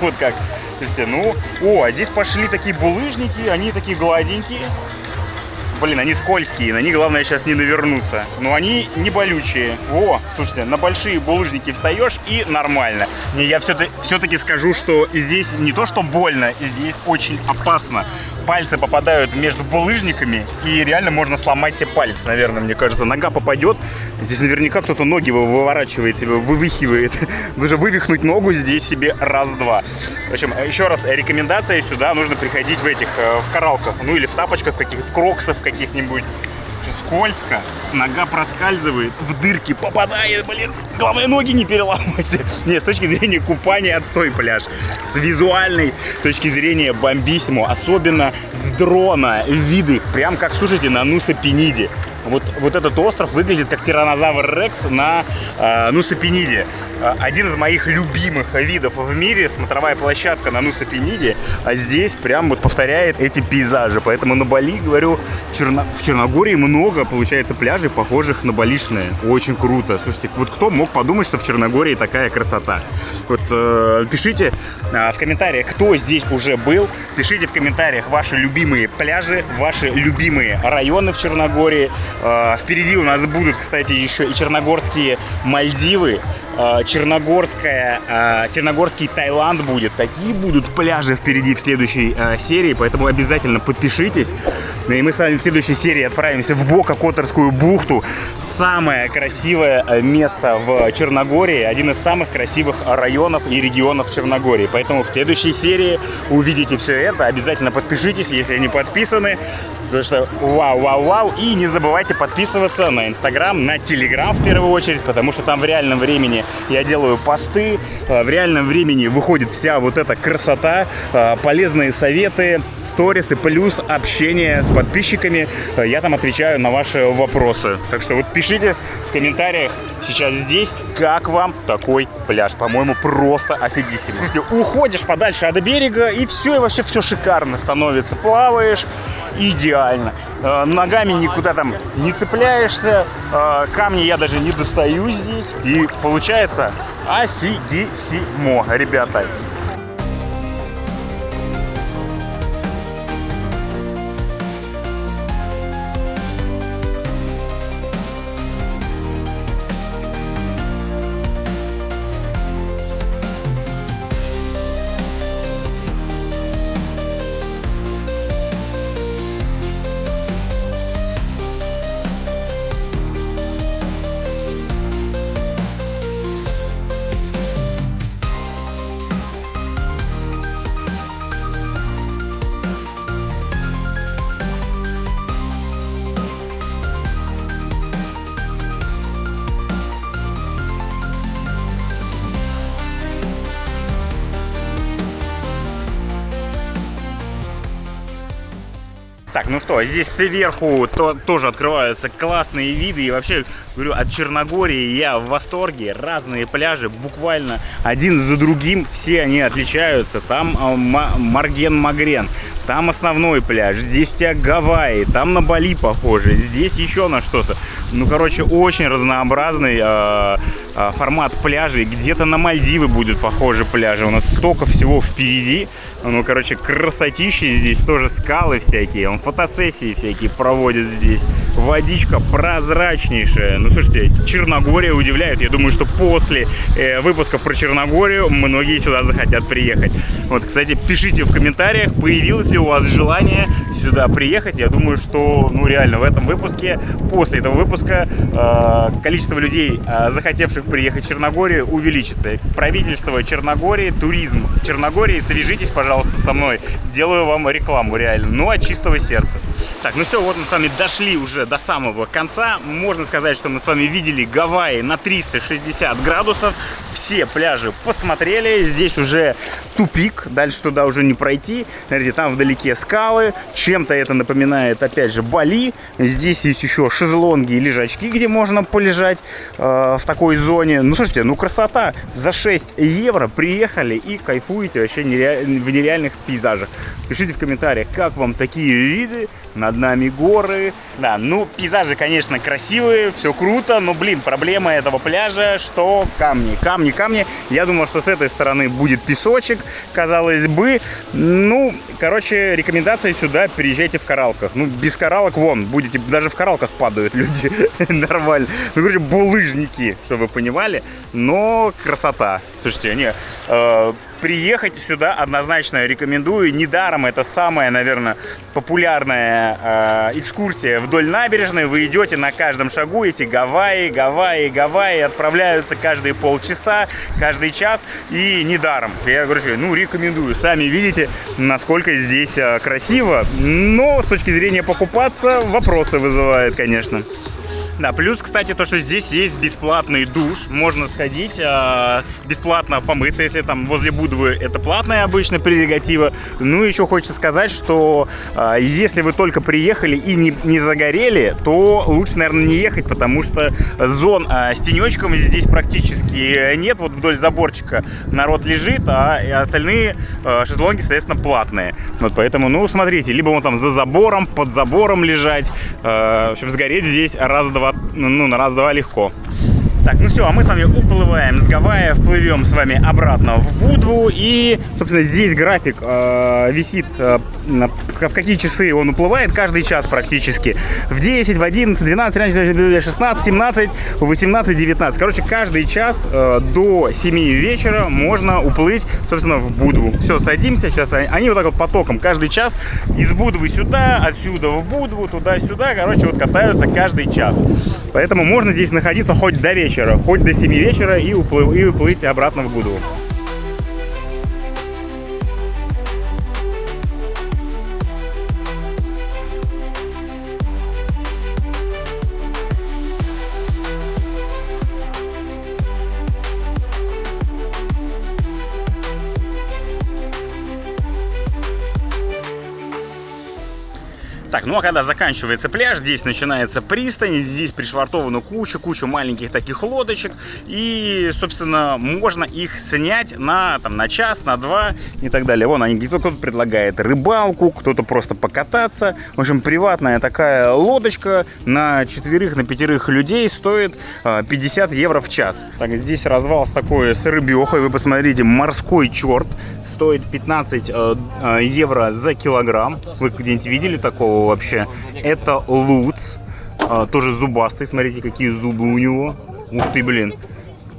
Вот как. Слушайте, ну, а здесь пошли такие булыжники, они такие гладенькие. Блин, они скользкие, на них главное сейчас не навернуться. Но они не болючие. О, слушайте, на большие булыжники встаешь и нормально. Я все-таки скажу, что здесь не то, что больно, здесь очень опасно. Пальцы попадают между булыжниками, и реально можно сломать себе палец, наверное, мне кажется. Нога попадет, здесь наверняка кто-то ноги выворачивает себе, вывихивает. Даже вывихнуть ногу здесь себе раз-два. В общем, еще раз, рекомендация: сюда нужно приходить в коралках, ну или в тапочках каких-то, в кроксах каких-нибудь. Скользко, нога проскальзывает, в дырки попадает, блин. Главное, ноги не переломать. Не, с точки зрения купания отстой пляж. С визуальной точки зрения бомбиссимо. Особенно с дрона виды, прям как, слушайте, на Нуса-Пениде. Вот этот остров выглядит как тираннозавр Рекс на Нуса-Пениде. Один из моих любимых видов в мире, смотровая площадка на Нуса-Пениде, а здесь прям вот повторяет эти пейзажи. Поэтому на Бали, говорю, в Черногории много, получается, пляжей, похожих на балишные. Очень круто. Слушайте, вот кто мог подумать, что в Черногории такая красота? Вот пишите в комментариях, кто здесь уже был. Пишите в комментариях ваши любимые пляжи, ваши любимые районы в Черногории. Впереди у нас будут, кстати, еще и черногорские Мальдивы. Черногорский Таиланд будет. Такие будут пляжи впереди в следующей серии, поэтому обязательно подпишитесь. И мы с вами в следующей серии отправимся в Бока-Которскую бухту. Самое красивое место в Черногории, один из самых красивых районов и регионов Черногории. Поэтому в следующей серии увидите все это. Обязательно подпишитесь, если не подписаны. Потому что вау. И не забывайте подписываться на Инстаграм, на Телеграм в первую очередь, потому что там в реальном времени я делаю посты, в реальном времени выходит вся вот эта красота, полезные советы, сторисы, плюс общение с подписчиками. Я там отвечаю на ваши вопросы. Так что вот пишите в комментариях сейчас здесь, как вам такой пляж. По-моему, просто офигительно. Слушайте, уходишь подальше от берега, и все, и вообще все шикарно становится. Плаваешь идеально. Ногами никуда там не цепляешься. Камни я даже не достаю здесь. И получается офигисимо, ребята. Так, ну что, здесь сверху тоже открываются классные виды. И вообще, говорю, от Черногории я в восторге. Разные пляжи, буквально один за другим, все они отличаются. Там Марген-Магрен, там основной пляж, здесь у тебя Гавайи, там на Бали похоже, здесь еще на что-то. Ну, короче, очень разнообразный формат пляжей. Где-то на Мальдивы будут похожи пляжи. У нас столько всего впереди. Ну, короче, красотища здесь, тоже скалы всякие. Он фотосессии всякие проводит здесь. Водичка прозрачнейшая. Ну, слушайте, Черногория удивляет. Я думаю, что после выпуска про Черногорию многие сюда захотят приехать. Вот, кстати, пишите в комментариях, появилось ли у вас желание сюда приехать. Я думаю, что, ну, реально, в этом выпуске, после этого выпуска, количество людей, захотевших приехать в Черногорию, увеличится. Правительство Черногории, туризм Черногории, свяжитесь, пожалуйста, со мной. Делаю вам рекламу, реально. Ну, от чистого сердца. Так, ну все, вот мы с вами дошли уже до самого конца. Можно сказать, что мы с вами видели Гавайи на 360 градусов. Все пляжи посмотрели. Здесь уже тупик. Дальше туда уже не пройти. Смотрите, там вдалеке скалы. Чем-то это напоминает, опять же, Бали. Здесь есть еще шезлонги и лежачки, где можно полежать в такой зоне. Ну, слушайте, ну красота. За 6 евро приехали и кайфуете вообще в нереальных пейзажах. Пишите в комментариях, как вам такие виды. Над нами горы. Да, ну, пейзажи, конечно, красивые, все круто, но, блин, проблема этого пляжа, что камни, камни, камни. Я думал, что с этой стороны будет песочек, казалось бы. Ну, короче, рекомендация сюда: переезжайте в коралках. Ну, без коралок, вон, будете, даже в коралках падают люди. Нормально. Ну, короче, булыжники, чтобы вы понимали. Но красота. Слушайте, не... приехать сюда однозначно рекомендую. Недаром это самая, наверное, популярная экскурсия вдоль набережной. Вы идете на каждом шагу, эти Гавайи, Гавайи, Гавайи отправляются каждые полчаса, каждый час. И недаром. Я говорю, ну, рекомендую. Сами видите, насколько здесь красиво. Но с точки зрения покупаться вопросы вызывает, конечно. Да, плюс, кстати, то, что здесь есть бесплатный душ. Можно сходить, бесплатно помыться, если там возле Будвы это платная обычно прерогатива. Ну, еще хочется сказать, что если вы только приехали и не загорели, то лучше, наверное, не ехать, потому что зон с тенечком здесь практически нет. Вот вдоль заборчика народ лежит, а остальные шезлонги, соответственно, платные. Вот поэтому, ну, смотрите, либо вон там за забором, под забором лежать. В общем, сгореть здесь раз-два, ну, на раз-два легко. Так, ну все, а мы с вами уплываем с Гавайев, плывем с вами обратно в Будву. И, собственно, здесь график висит, в какие часы он уплывает, каждый час практически. В 10, в 11, 12, 13, 16, 17, 18, 19. Короче, каждый час до 7 вечера можно уплыть, собственно, в Будву. Все, садимся, сейчас они вот так вот потоком каждый час из Будвы сюда, отсюда в Будву, туда-сюда. Короче, вот катаются каждый час. Поэтому можно здесь находиться хоть до вечера, хоть до 7 вечера и уплыть обратно в Будву. Так, ну а когда заканчивается пляж, здесь начинается пристань, здесь пришвартована куча маленьких таких лодочек, и, собственно, можно их снять на час, на два и так далее. Вон они, кто-то предлагает рыбалку, кто-то просто покататься. В общем, приватная такая лодочка на 4, на 5 людей стоит 50 евро в час. Так, здесь развал с такой, с рыбехой, вы посмотрите, морской черт, стоит 15 евро за килограмм. Вы где-нибудь видели такого вообще? Это луц, тоже зубастый, смотрите, какие зубы у него. Ух ты, блин,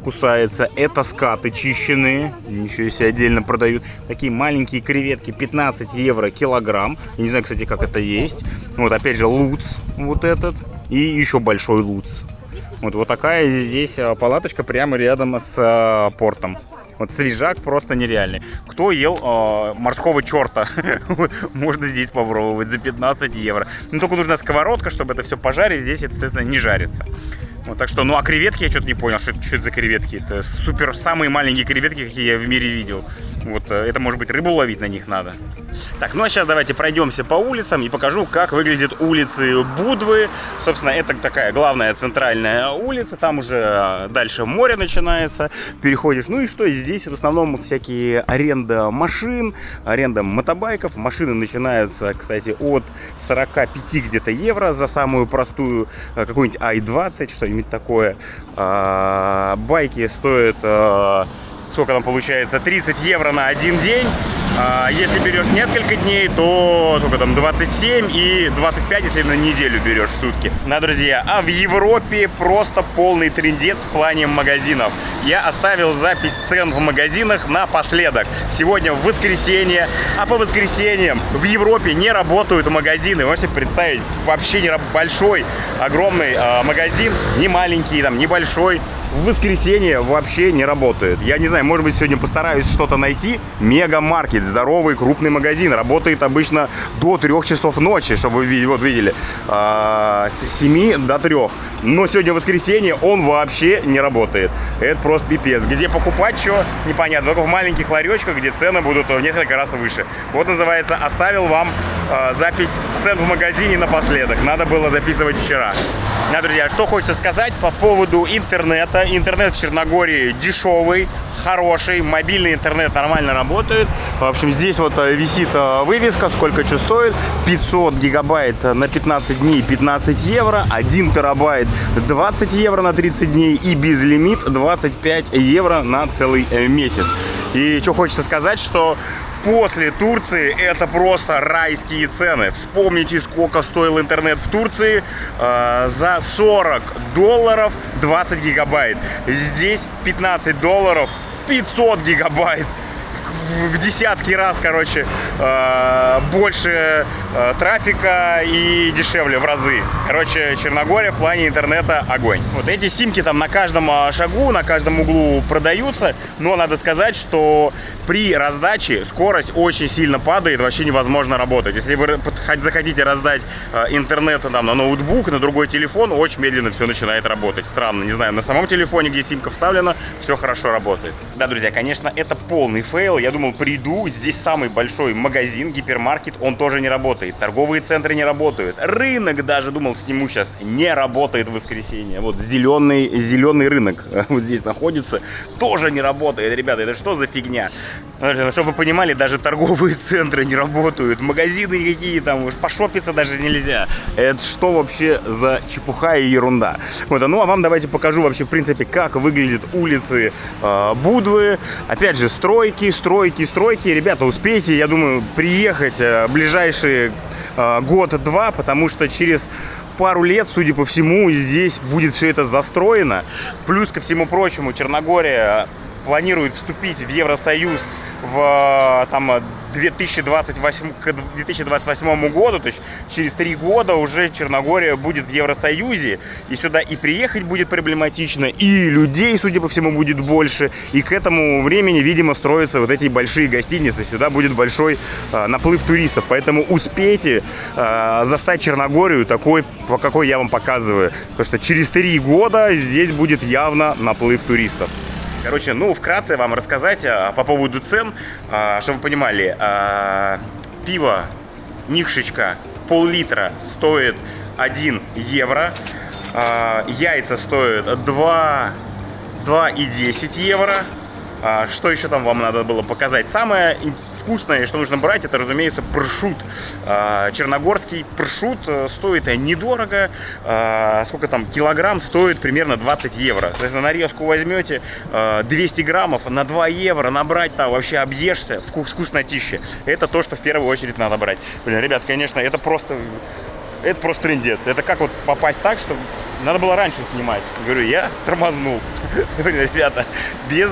кусается. Это скаты чищенные, ничего себе, отдельно продают. Такие маленькие креветки, 15 евро килограмм. Я не знаю, кстати, как это есть. Вот опять же луц, вот этот, и еще большой луц. Вот такая здесь палаточка прямо рядом с портом. Вот свежак просто нереальный. Кто ел морского черта, можно здесь попробовать за 15 евро. Но только нужна сковородка, чтобы это все пожарить. Здесь это, естественно, не жарится. Вот, так что, ну а креветки я что-то не понял, что это за креветки. Это супер, самые маленькие креветки, какие я в мире видел. Вот это, может быть, рыбу ловить на них надо. Так, ну а сейчас давайте пройдемся по улицам и покажу, как выглядят улицы Будвы. Собственно, это такая главная центральная улица, там уже дальше море начинается, переходишь. Ну и что, здесь в основном всякие аренда машин, аренда мотобайков. Машины начинаются, кстати, от 45 где-то евро за самую простую, какую-нибудь i20, что-нибудь такое. Байки стоят, сколько там получается, 30 евро на один день. Если берешь несколько дней, то сколько там, 27 и 25, если на неделю берешь в сутки. Да, друзья, а в Европе просто полный трындец в плане магазинов. Я оставил запись цен в магазинах напоследок. Сегодня воскресенье, а по воскресеньям в Европе не работают магазины. Вы можете представить, вообще не большой, огромный магазин, не маленький, там, небольшой. В воскресенье вообще не работает. Я не знаю, может быть, сегодня постараюсь что-то найти. Мегамаркет, здоровый крупный магазин, работает обычно до 3 часов ночи, чтобы вы вот видели, с 7 до 3. Но сегодня воскресенье, он вообще не работает. Это просто пипец. Где покупать что, непонятно. Только в маленьких ларечках, где цены будут в несколько раз выше. Вот называется, оставил вам запись цен в магазине напоследок. Надо было записывать вчера. Да, друзья, что хочется сказать по поводу интернета. Интернет в Черногории дешевый, хороший, мобильный интернет нормально работает. В общем, здесь вот висит вывеска, сколько что стоит. 500 гигабайт на 15 дней 15 евро, 1 терабайт 20 евро на 30 дней и безлимит 25 евро на целый месяц. И что хочется сказать, что после Турции это просто райские цены. Вспомните, сколько стоил интернет в Турции. За $40 20 гигабайт. Здесь $15 500 гигабайт. В десятки раз, короче, больше трафика и дешевле в разы. Короче, Черногория в плане интернета огонь. Вот эти симки там на каждом шагу, на каждом углу продаются, но надо сказать, что при раздаче скорость очень сильно падает, вообще невозможно работать. Если вы захотите раздать интернет там, на ноутбук, на другой телефон, очень медленно все начинает работать. Странно, не знаю, на самом телефоне, где симка вставлена, все хорошо работает. Да, друзья, конечно, это полный фейл. Я думал, приду, здесь самый большой магазин, гипермаркет, он тоже не работает. Торговые центры не работают. Рынок даже, думал, сниму сейчас, не работает в воскресенье. Вот зеленый рынок вот здесь находится, тоже не работает. Ребята, это что за фигня? Чтобы вы понимали, даже торговые центры не работают, магазины никакие, там пошопиться даже нельзя. Это что вообще за чепуха и ерунда? Вот, ну а вам давайте покажу вообще, в принципе, как выглядят улицы Будвы. Опять же, стройки. Ребята, успейте, я думаю, приехать в ближайшие год-два, потому что через пару лет, судя по всему, здесь будет все это застроено. Плюс ко всему прочему, Черногория планирует вступить в Евросоюз в там, 2028 году, то есть через 3 года уже Черногория будет в Евросоюзе, и сюда и приехать будет проблематично, и людей, судя по всему, будет больше, и к этому времени, видимо, строятся вот эти большие гостиницы, сюда будет большой наплыв туристов, поэтому успейте застать Черногорию такой, по какой я вам показываю, потому что через 3 года здесь будет явно наплыв туристов. Короче, ну, вкратце вам рассказать по поводу цен, чтобы вы понимали. Пиво Никшечка пол-литра стоит 1 евро, яйца стоят 2,10 евро. Что еще там вам надо было показать? Самое вкусное, что нужно брать, это, разумеется, пршут. Черногорский пршут стоит недорого. Сколько там? Килограмм стоит примерно 20 евро. То есть на нарезку возьмете 200 граммов на 2 евро набрать, там вообще объешься, вкуснотище. Это то, что в первую очередь надо брать. Блин, ребят, конечно, это просто трындец. Это как вот попасть так, что надо было раньше снимать. Говорю, я тормознул. Ребята, без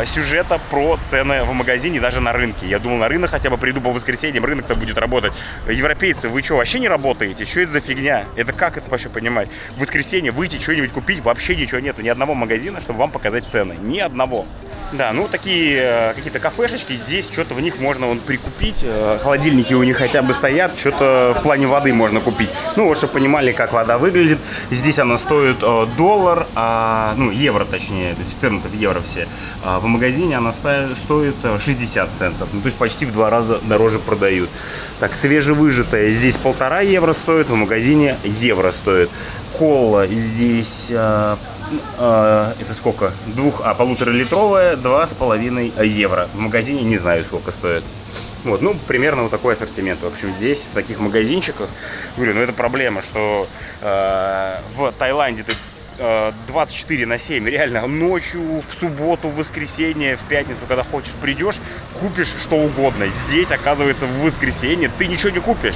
сюжета про цены в магазине, даже на рынке. Я думал, на рынок хотя бы приду по воскресеньям, рынок-то будет работать. Европейцы, вы что, вообще не работаете? Что это за фигня? Это как это вообще понимать? В воскресенье выйти, что-нибудь купить, вообще ничего нету. Ни одного магазина, чтобы вам показать цены. Ни одного. Да, ну такие какие-то кафешечки, здесь что-то в них можно прикупить, холодильники у них хотя бы стоят, что-то в плане воды можно купить. Ну вот, чтобы понимали, как вода выглядит, здесь она стоит $1, ну евро точнее, цены-то в евро все, в магазине она стоит 60 центов, ну то есть почти в 2 раза дороже продают. Так, свежевыжатая здесь 1,5 евро стоит, в магазине евро стоит. Кола здесь... это сколько? 1,5-литровая, 2,5 евро. В магазине не знаю, сколько стоит. Вот, ну, примерно вот такой ассортимент. В общем, здесь, в таких магазинчиках, говорю, ну, это проблема, что в Таиланде ты 24/7, реально, ночью, в субботу, в воскресенье, в пятницу, когда хочешь, придешь, купишь что угодно. Здесь, оказывается, в воскресенье ты ничего не купишь.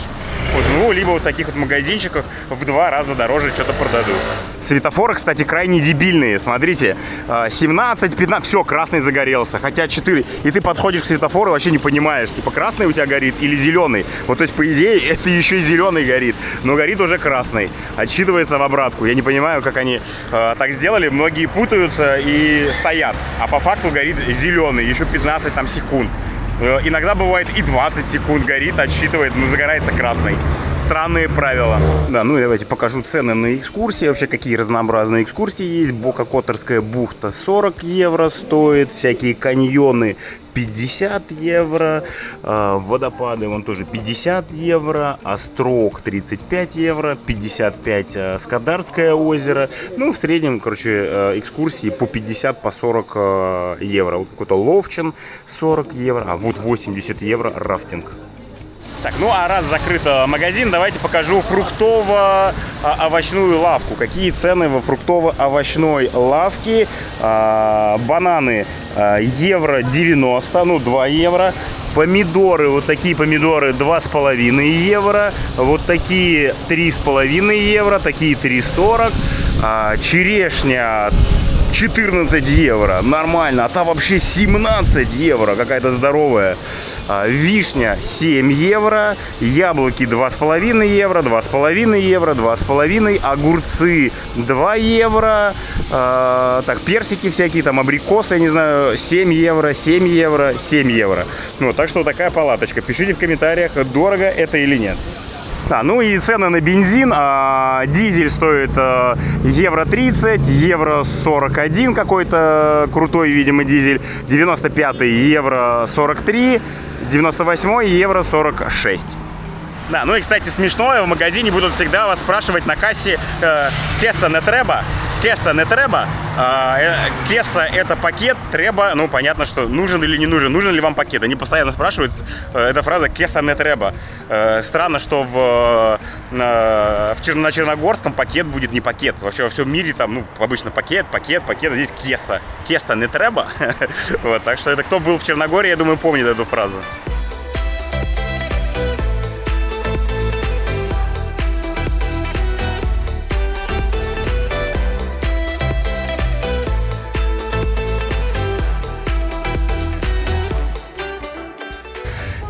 Вот, ну, либо вот в таких вот магазинчиках в 2 раза дороже что-то продадут. Светофоры, кстати, крайне дебильные. Смотрите, 17, 15, все, красный загорелся, хотя 4. И ты подходишь к светофору и вообще не понимаешь, типа красный у тебя горит или зеленый. Вот, то есть, по идее, это еще и зеленый горит, но горит уже красный. Отсчитывается в обратку. Я не понимаю, как они так сделали. Многие путаются и стоят, а по факту горит зеленый, еще 15 там секунд. Иногда бывает и 20 секунд горит, отсчитывает, но загорается красный. Странные правила. Да, ну и давайте покажу цены на экскурсии. Вообще, какие разнообразные экскурсии есть. Бока-Которская бухта 40 евро стоит. Всякие каньоны 50 евро. Водопады вон тоже 50 евро. Острог 35 евро. 55 Скадарское озеро. Ну, в среднем, короче, экскурсии по 50, по 40 евро. Вот какой-то Ловчин 40 евро. А вот 80 евро рафтинг. Так, ну а раз закрыт магазин, давайте покажу фруктово-овощную лавку. Какие цены во фруктово-овощной лавке? Бананы евро 90, ну 2 евро. Помидоры, вот такие помидоры 2,5 евро. Вот такие 3,5 евро, такие 3,40. Черешня 14 евро, нормально, а там вообще 17 евро, какая-то здоровая. Вишня 7 евро, яблоки 2,5 евро, 2,5 евро, 2,5, огурцы 2 евро, так, персики всякие, там абрикосы, я не знаю, 7 евро, 7 евро, 7 евро. Ну, так что такая палаточка. Пишите в комментариях, дорого это или нет. Ну и цены на бензин. Дизель стоит евро 30, евро 41 какой-то крутой, видимо, дизель. 95 евро 43, 98 евро 46. Да, ну и, кстати, смешное, в магазине будут всегда вас спрашивать на кассе «Кеса не треба». Кеса не треба. Кеса это пакет, треба, ну понятно, что нужен или не нужен, нужен ли вам пакет. Они постоянно спрашивают, эта фраза «кеса не треба». Странно, что на черногорском пакет будет не пакет. Вообще во всем мире там, ну, обычно пакет, а здесь кеса. Кеса не треба. Вот, так что это кто был в Черногории, я думаю, помнит эту фразу.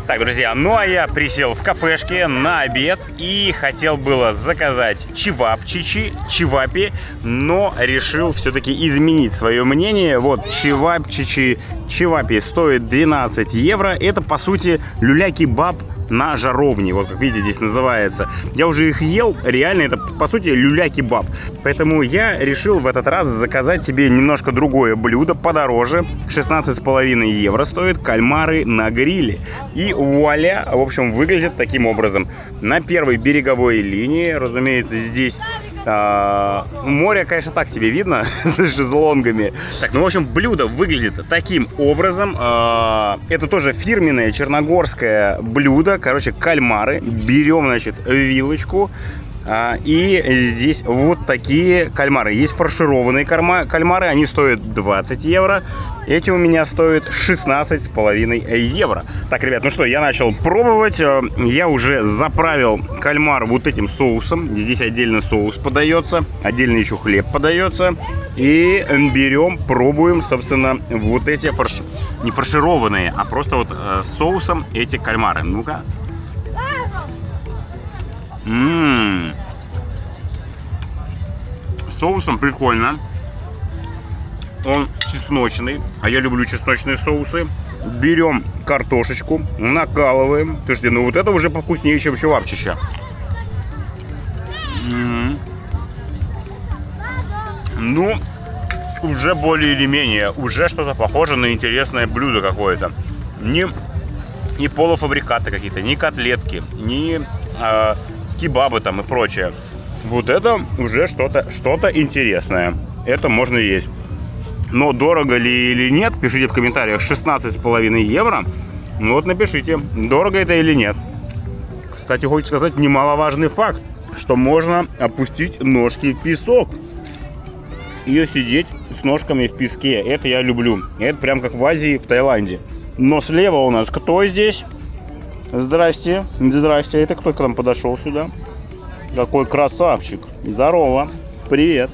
Так, друзья, ну а я присел в кафешке на обед и хотел было заказать чевапи, но решил все-таки изменить свое мнение. Вот, чевапи стоит 12 евро. Это, по сути, люля-кебаб на жаровне, вот как видите, здесь называется. Я уже их ел, реально это по сути люля-кебаб. Поэтому я решил в этот раз заказать себе немножко другое блюдо, подороже. 16,5 евро стоит кальмары на гриле. И вуаля, в общем, выглядит таким образом. На первой береговой линии, разумеется, здесь море, конечно, так себе видно с шезлонгами. Так, ну, в общем, блюдо выглядит таким образом. Это тоже фирменное черногорское блюдо. Короче, кальмары. Берем, значит, вилочку. И здесь вот такие кальмары. Есть фаршированные кальмары. Они стоят 20 евро. Эти у меня стоят 16,5 евро. Так, ребят, ну что, я начал пробовать. Я уже заправил кальмар вот этим соусом. Здесь отдельно соус подается. Отдельно еще хлеб подается. И берем, пробуем, собственно, вот эти не фаршированные, а просто вот соусом эти кальмары. Ну-ка. Соусом прикольно. он чесночный, а я люблю чесночные соусы. Берем картошечку, накалываем. Слушайте, ну вот это уже повкуснее, чем чевапчича. Ну, уже более или менее, уже что-то похоже на интересное блюдо какое-то. Не полуфабрикаты какие-то, не котлетки, не кебабы там и прочее. Вот это уже что-то интересное. Это можно есть. Но дорого ли или нет, пишите в комментариях. 16,5 евро. Ну вот напишите, дорого это или нет. Кстати, хочется сказать немаловажный факт, что можно опустить ножки в песок и сидеть с ножками в песке. Это я люблю. Это прям как в Азии, в Таиланде. Но слева у нас кто здесь? Здрасте. Здрасте. Это кто к нам подошел сюда? Какой красавчик. Здорово. Привет.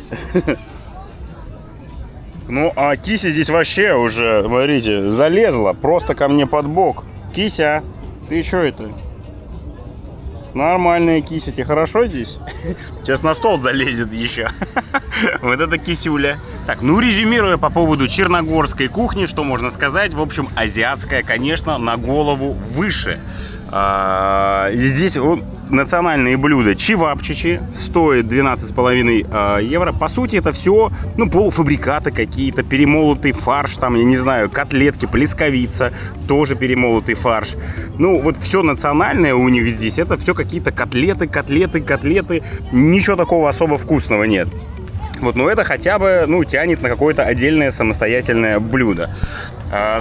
Ну, а Кися здесь вообще уже, смотрите, залезла просто ко мне под бок. Кися, ты что это? Нормальная Кися, тебе хорошо здесь? Сейчас на стол залезет еще. Вот это Кисюля. Так, ну резюмируя по поводу черногорской кухни, что можно сказать? В общем, азиатская, конечно, на голову выше. Здесь национальные блюда чевапчичи стоят 12,5 евро. По сути, это все, ну, полуфабрикаты какие-то, перемолотый фарш, там, я не знаю, котлетки, плесковица, тоже перемолотый фарш. Ну, вот все национальное у них здесь, это все какие-то котлеты. Ничего такого особо вкусного нет. Вот, но это хотя бы, ну, тянет на какое-то отдельное самостоятельное блюдо.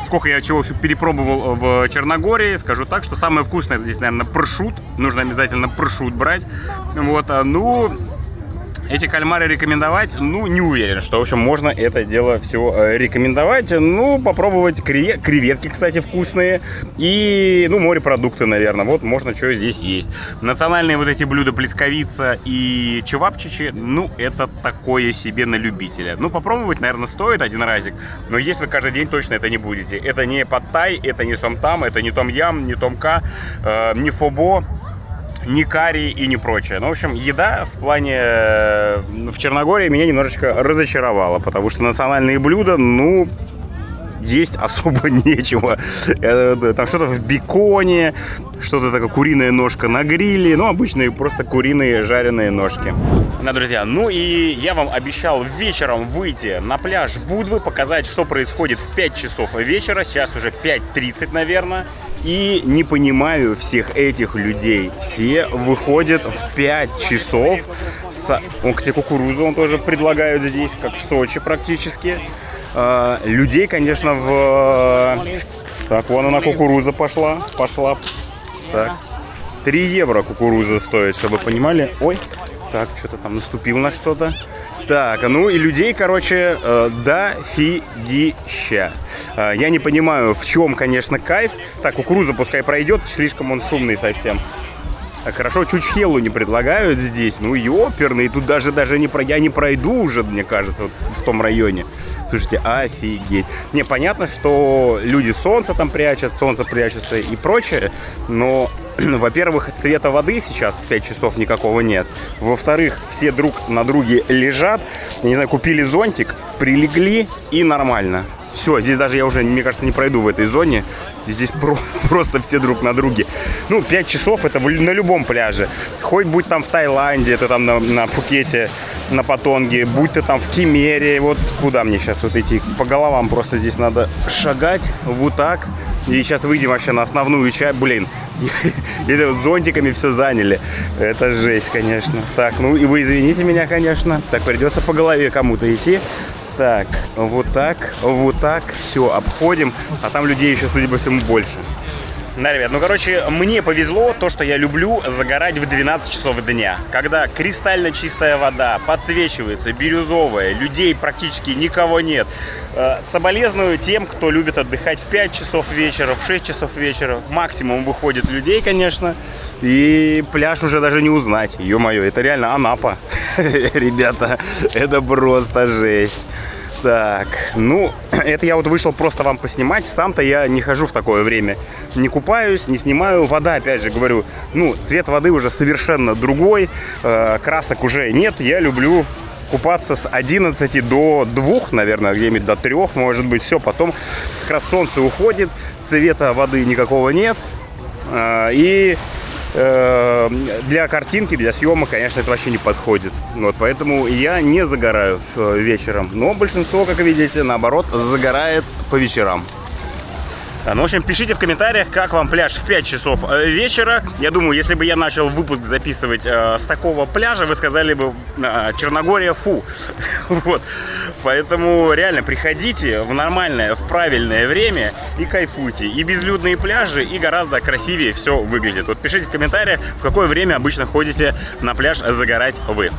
Сколько я чего перепробовал в Черногории, скажу так, что самое вкусное это здесь, наверное, прошут. Нужно обязательно прошут брать. Вот, ну, эти кальмары рекомендовать, ну, не уверен, что, в общем, можно это дело все рекомендовать. Ну, попробовать креветки, кстати, вкусные. И, ну, морепродукты, наверное. Вот, можно что здесь есть. Национальные вот эти блюда плесковица и чевапчичи, ну, это такое себе на любителя. Ну, попробовать, наверное, стоит один разик. Но есть вы каждый день точно это не будете. Это не пад-тай, это не сомтам, это не том-ям, не том-ка, не фобо, не карри и не прочее. Ну, в общем, еда в плане в Черногории меня немножечко разочаровала, потому что национальные блюда, ну, есть особо нечего. Там что-то в беконе, что-то такое, куриная ножка на гриле, ну, обычные просто куриные жареные ножки. Да, друзья, ну и я вам обещал вечером выйти на пляж Будвы, показать, что происходит в 5 часов вечера, сейчас уже 5:30, наверное. И не понимаю всех этих людей. Все выходят в 5 часов. Кстати, кукурузу он тоже предлагают здесь, как в Сочи практически. Людей, конечно, Так, вон она, кукуруза пошла. Так. 3 евро кукуруза стоит, чтобы вы понимали. Ой, так, что-то там наступил на что-то. Так, ну и людей, короче, дофигища. Я не понимаю, в чем, конечно, кайф. Так, кукуруза пускай пройдет, слишком он шумный совсем. Так, хорошо, чучхелу не предлагают здесь. Ну, ёперный, тут даже я не пройду уже, мне кажется, вот в том районе. Слушайте, офигеть. Не, понятно, что люди солнце прячутся и прочее, но, во-первых, цвета воды сейчас в 5 часов никакого нет. Во-вторых, все друг на друге лежат, я не знаю, купили зонтик, прилегли и нормально. Все, здесь даже я уже, мне кажется, не пройду в этой зоне. Здесь просто все друг на друге. Ну, 5 часов это на любом пляже. Хоть будь там в Таиланде, это там на Пхукете, на Патонге, будь ты там в Кемере. Вот куда мне сейчас вот идти? По головам просто здесь надо шагать. Вот так. И сейчас выйдем вообще на основную часть. Блин, это вот зонтиками все заняли. Это жесть, конечно. Так, ну и вы извините меня, конечно. Так, придется по голове кому-то идти. Так, вот так, все, обходим, а там людей еще, судя по всему, больше. Да, ребят, ну, короче, мне повезло то, что я люблю загорать в 12 часов дня, когда кристально чистая вода, подсвечивается, бирюзовая, людей практически никого нет. Соболезную тем, кто любит отдыхать в 5 часов вечера, в 6 часов вечера, максимум выходит людей, конечно, и пляж уже даже не узнать, ё-моё, это реально Анапа, ребята, это просто жесть. Так, ну, это я вот вышел просто вам поснимать. Сам-то я не хожу в такое время. Не купаюсь, не снимаю. Вода, опять же, говорю, ну, цвет воды уже совершенно другой. Красок уже нет. Я люблю купаться с 11 до 2, наверное, где-нибудь до 3, может быть, все. Потом как раз солнце уходит, цвета воды никакого нет. И для картинки, для съемок, конечно, это вообще не подходит. Вот, поэтому я не загораю вечером. Но большинство, как видите, наоборот, загорает по вечерам. Ну, в общем, пишите в комментариях, как вам пляж в 5 часов вечера. Я думаю, если бы я начал выпуск записывать с такого пляжа, вы сказали бы Черногория фу. Вот. Поэтому реально приходите в нормальное, в правильное время и кайфуйте. И безлюдные пляжи, и гораздо красивее все выглядит. Вот пишите в комментариях, в какое время обычно ходите на пляж загорать вы.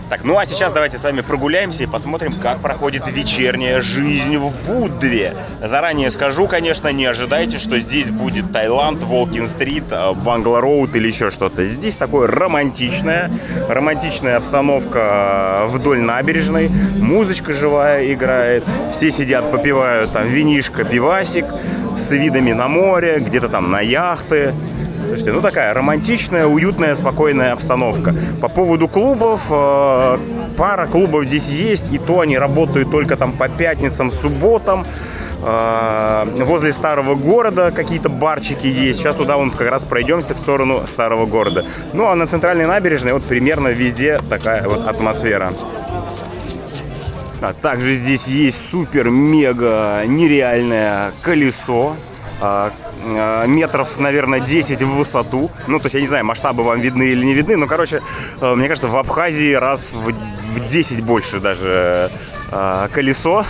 Так, ну а сейчас давайте с вами прогуляемся и посмотрим, как проходит вечерняя жизнь в Будве. Заранее скажу, конечно, не ожидайте, что здесь будет Таиланд, Волкин-стрит, Бангла-роуд или еще что-то. Здесь такое романтичная обстановка вдоль набережной. Музычка живая играет, все сидят, попивают там винишко, пивасик с видами на море, где-то там на яхты. Слушайте, ну такая романтичная, уютная, спокойная обстановка. По поводу клубов, пара клубов здесь есть, и то они работают только там по пятницам, субботам. Возле старого города какие-то барчики есть. Сейчас туда вон как раз пройдемся в сторону старого города. Ну а на центральной набережной вот примерно везде такая вот атмосфера. А также здесь есть супер-мега нереальное колесо. Метров, наверное, 10 в высоту. Ну, то есть, я не знаю, масштабы вам видны или не видны, но, короче, мне кажется, в Абхазии раз в 10 больше даже колесо.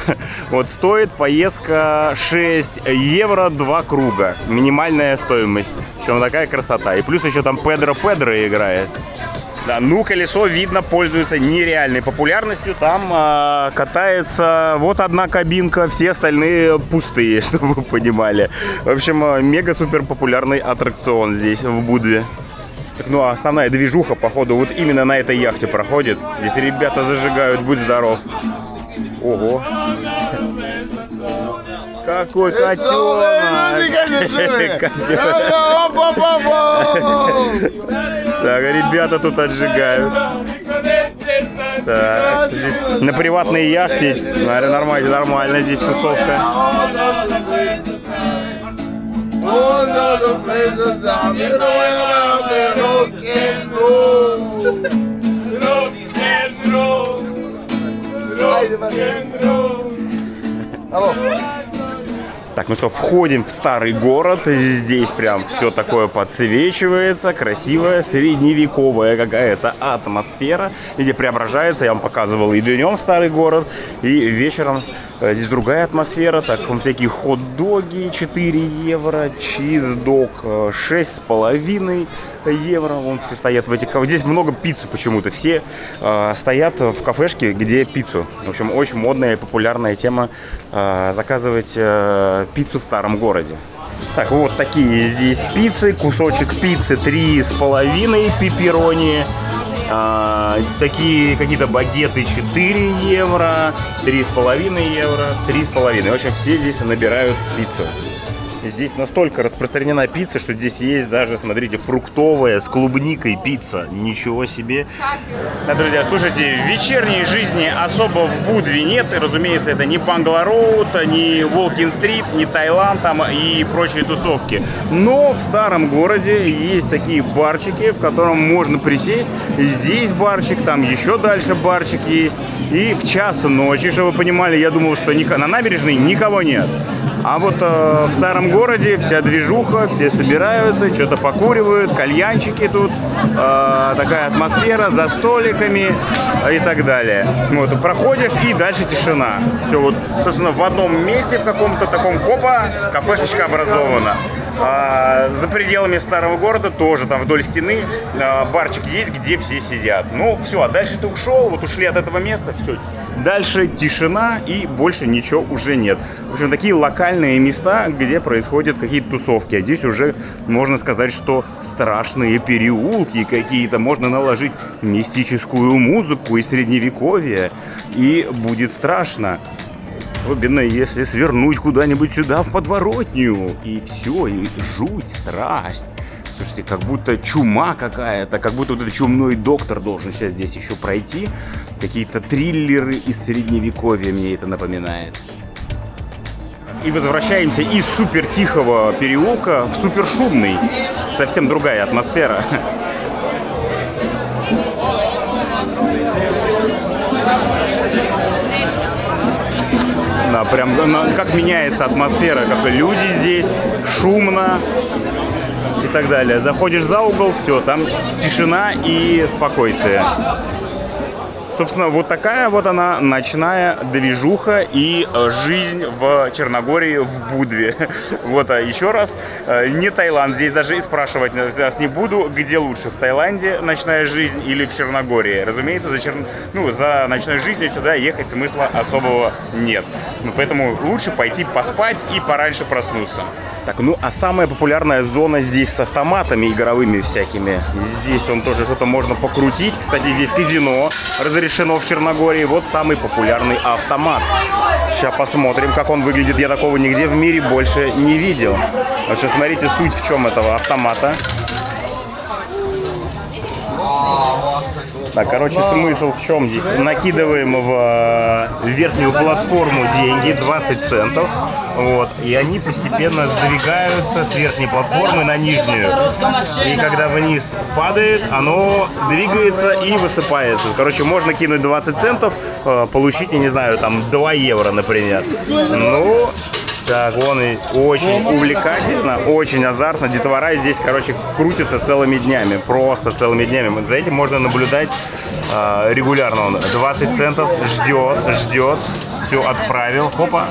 Вот, стоит поездка 6 евро 2 круга. Минимальная стоимость. Причем такая красота. И плюс еще там Педро играет. Да, ну, колесо, видно, пользуется нереальной популярностью. Там катается вот одна кабинка, все остальные пустые, чтобы вы понимали. В общем, мега-супер популярный аттракцион здесь, в Будве. Ну, а основная движуха, походу, вот именно на этой яхте проходит. Здесь ребята зажигают, будь здоров. Ого. Какой котенок! Так, ребята тут отжигают. Так, здесь на приватной яхте, наверное, нормально здесь тусовка. Алло. Так, мы что, входим в старый город, здесь прям все такое подсвечивается, красивая, средневековая какая-то атмосфера, где преображается, я вам показывал и днем старый город, и вечером здесь другая атмосфера, так, всякие хот-доги 4 евро, чиз-дог 6,5 евро, вон все стоят в этих, здесь много пиццы почему-то, все стоят в кафешке, где пиццу, в общем, очень модная и популярная тема заказывать пиццу в старом городе. Так, вот такие здесь пиццы, кусочек пиццы 3,5 пепперони, такие какие-то багеты 4 евро, 3,5 евро, 3,5, в общем, все здесь набирают пиццу. Здесь настолько распространена пицца, что здесь есть даже, смотрите, фруктовая с клубникой пицца. Ничего себе. Да, друзья, слушайте, вечерней жизни особо в Будве нет. И, разумеется, это не Бангла-роуд, не Волкин-стрит, не Таиланд там и прочие тусовки. Но в старом городе есть такие барчики, в котором можно присесть. Здесь барчик, там еще дальше барчик есть. И в час ночи, чтобы вы понимали, я думал, что на набережной никого нет. А вот в старом городе вся движуха, все собираются, что-то покуривают, кальянчики тут, такая атмосфера за столиками и так далее. Вот, проходишь, и дальше тишина. Все вот, собственно, в одном месте, в каком-то таком хопа, кафешечка образована. За пределами старого города тоже там вдоль стены барчик есть, где все сидят. Ну, все, а дальше ты ушел, вот ушли от этого места, все. Дальше тишина и больше ничего уже нет. В общем, такие локальные места, где происходят какие-то тусовки. А здесь уже можно сказать, что страшные переулки какие-то. Можно наложить мистическую музыку из средневековья, и будет страшно. Особенно если свернуть куда-нибудь сюда в подворотню. И все, и жуть, страсть. Слушайте, как будто чума какая-то, как будто вот этот чумной доктор должен сейчас здесь еще пройти. Какие-то триллеры из средневековья мне это напоминает. И возвращаемся из супер тихого переулка в супер шумный. Совсем другая атмосфера. Да, прям как меняется атмосфера, как люди здесь, шумно и так далее. Заходишь за угол, все, там тишина и спокойствие. Собственно, вот такая вот она ночная движуха и жизнь в Черногории, в Будве. Вот, еще раз, не Таиланд, здесь даже и спрашивать вас не буду, где лучше, в Таиланде ночная жизнь или в Черногории. Разумеется, за ночной жизнью сюда ехать смысла особого нет. Поэтому лучше пойти поспать и пораньше проснуться. Так, ну а самая популярная зона здесь с автоматами игровыми всякими. Здесь вон тоже что-то можно покрутить. Кстати, здесь казино разрешено в Черногории. Вот самый популярный автомат. Сейчас посмотрим, как он выглядит. Я такого нигде в мире больше не видел. Вот сейчас смотрите, суть в чем этого автомата. Так, короче, смысл в чем здесь? Накидываем в верхнюю платформу деньги, 20 центов, вот, и они постепенно сдвигаются с верхней платформы на нижнюю. И когда вниз падает, оно двигается и высыпается. Короче, можно кинуть 20 центов, получить, я не знаю, там 2 евро, например. Ну... Так, вон и очень увлекательно, очень азартно. Детвора здесь, короче, крутится целыми днями, просто целыми днями. За этим можно наблюдать регулярно. Он 20 центов ждет, все отправил, хопа,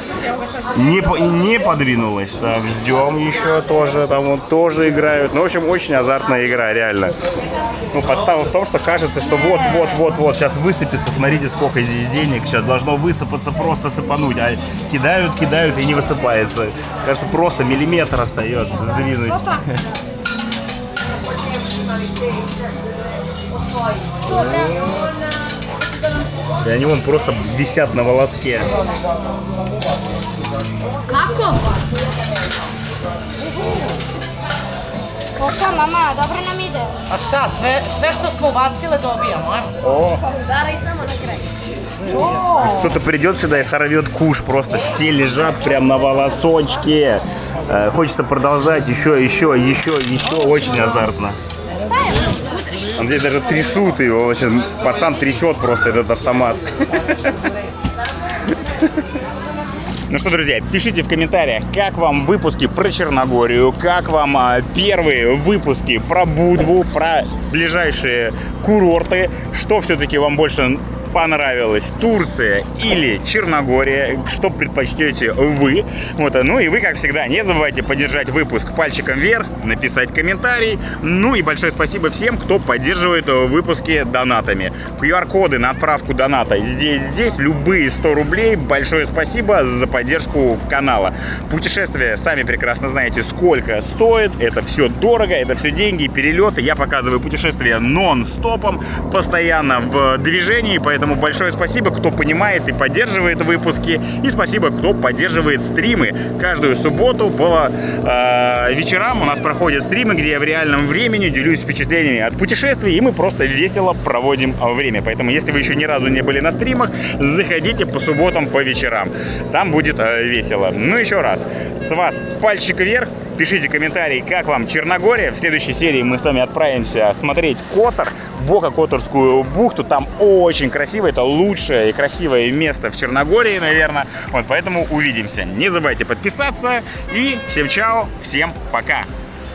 не подвинулось. Так, ждем еще тоже, там вот тоже играют. Ну, в общем, очень азартная игра, реально. Ну, подстава в том, что кажется, что вот, сейчас высыпется, смотрите, сколько здесь денег, сейчас должно высыпаться, просто сыпануть, а кидают и не высыпается. Кажется, просто миллиметр остается сдвинуть. И они вон просто висят на волоске. Kako? Opa, mama, dobro nam ide. A šta, sve što smo ubacile dobijamo, a? О, Dara i samo na kraj. кто-то придет сюда и сорвет куш, просто все лежат прям на волосочке. Хочется продолжать еще, очень азартно. Он здесь даже трясут его, сейчас пацан трясет просто этот автомат. Ну что, друзья, пишите в комментариях, как вам выпуски про Черногорию, как вам первые выпуски про Будву, про ближайшие курорты, что все-таки вам больше понравилось, Турция или Черногория, что предпочтете вы. Вот, ну и вы, как всегда, не забывайте поддержать выпуск пальчиком вверх, написать комментарий. Ну и большое спасибо всем, кто поддерживает выпуски донатами. QR-коды на отправку доната здесь, любые 100 рублей. Большое спасибо за поддержку канала. Путешествия, сами прекрасно знаете, сколько стоит. Это все дорого, это все деньги, перелеты. Я показываю путешествия нон-стопом, постоянно в движении, поэтому большое спасибо, кто понимает и поддерживает выпуски. И спасибо, кто поддерживает стримы. Каждую субботу по вечерам у нас проходят стримы, где я в реальном времени делюсь впечатлениями от путешествий, и мы просто весело проводим время. Поэтому, если вы еще ни разу не были на стримах, заходите по субботам по вечерам. Там будет весело. Ну, еще раз, с вас пальчик вверх. Пишите комментарии, как вам Черногория. В следующей серии мы с вами отправимся смотреть Котор, Бока-Которскую бухту. Там очень красиво. Это лучшее и красивое место в Черногории, наверное. Вот, поэтому увидимся. Не забывайте подписаться. И всем чао, всем пока.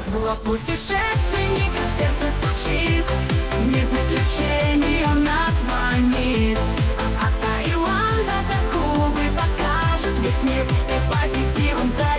Блог путешественника, сердце стучит, мир приключений он нас манит. От Таиланда до Кубы покажет весь мир, и позитивом за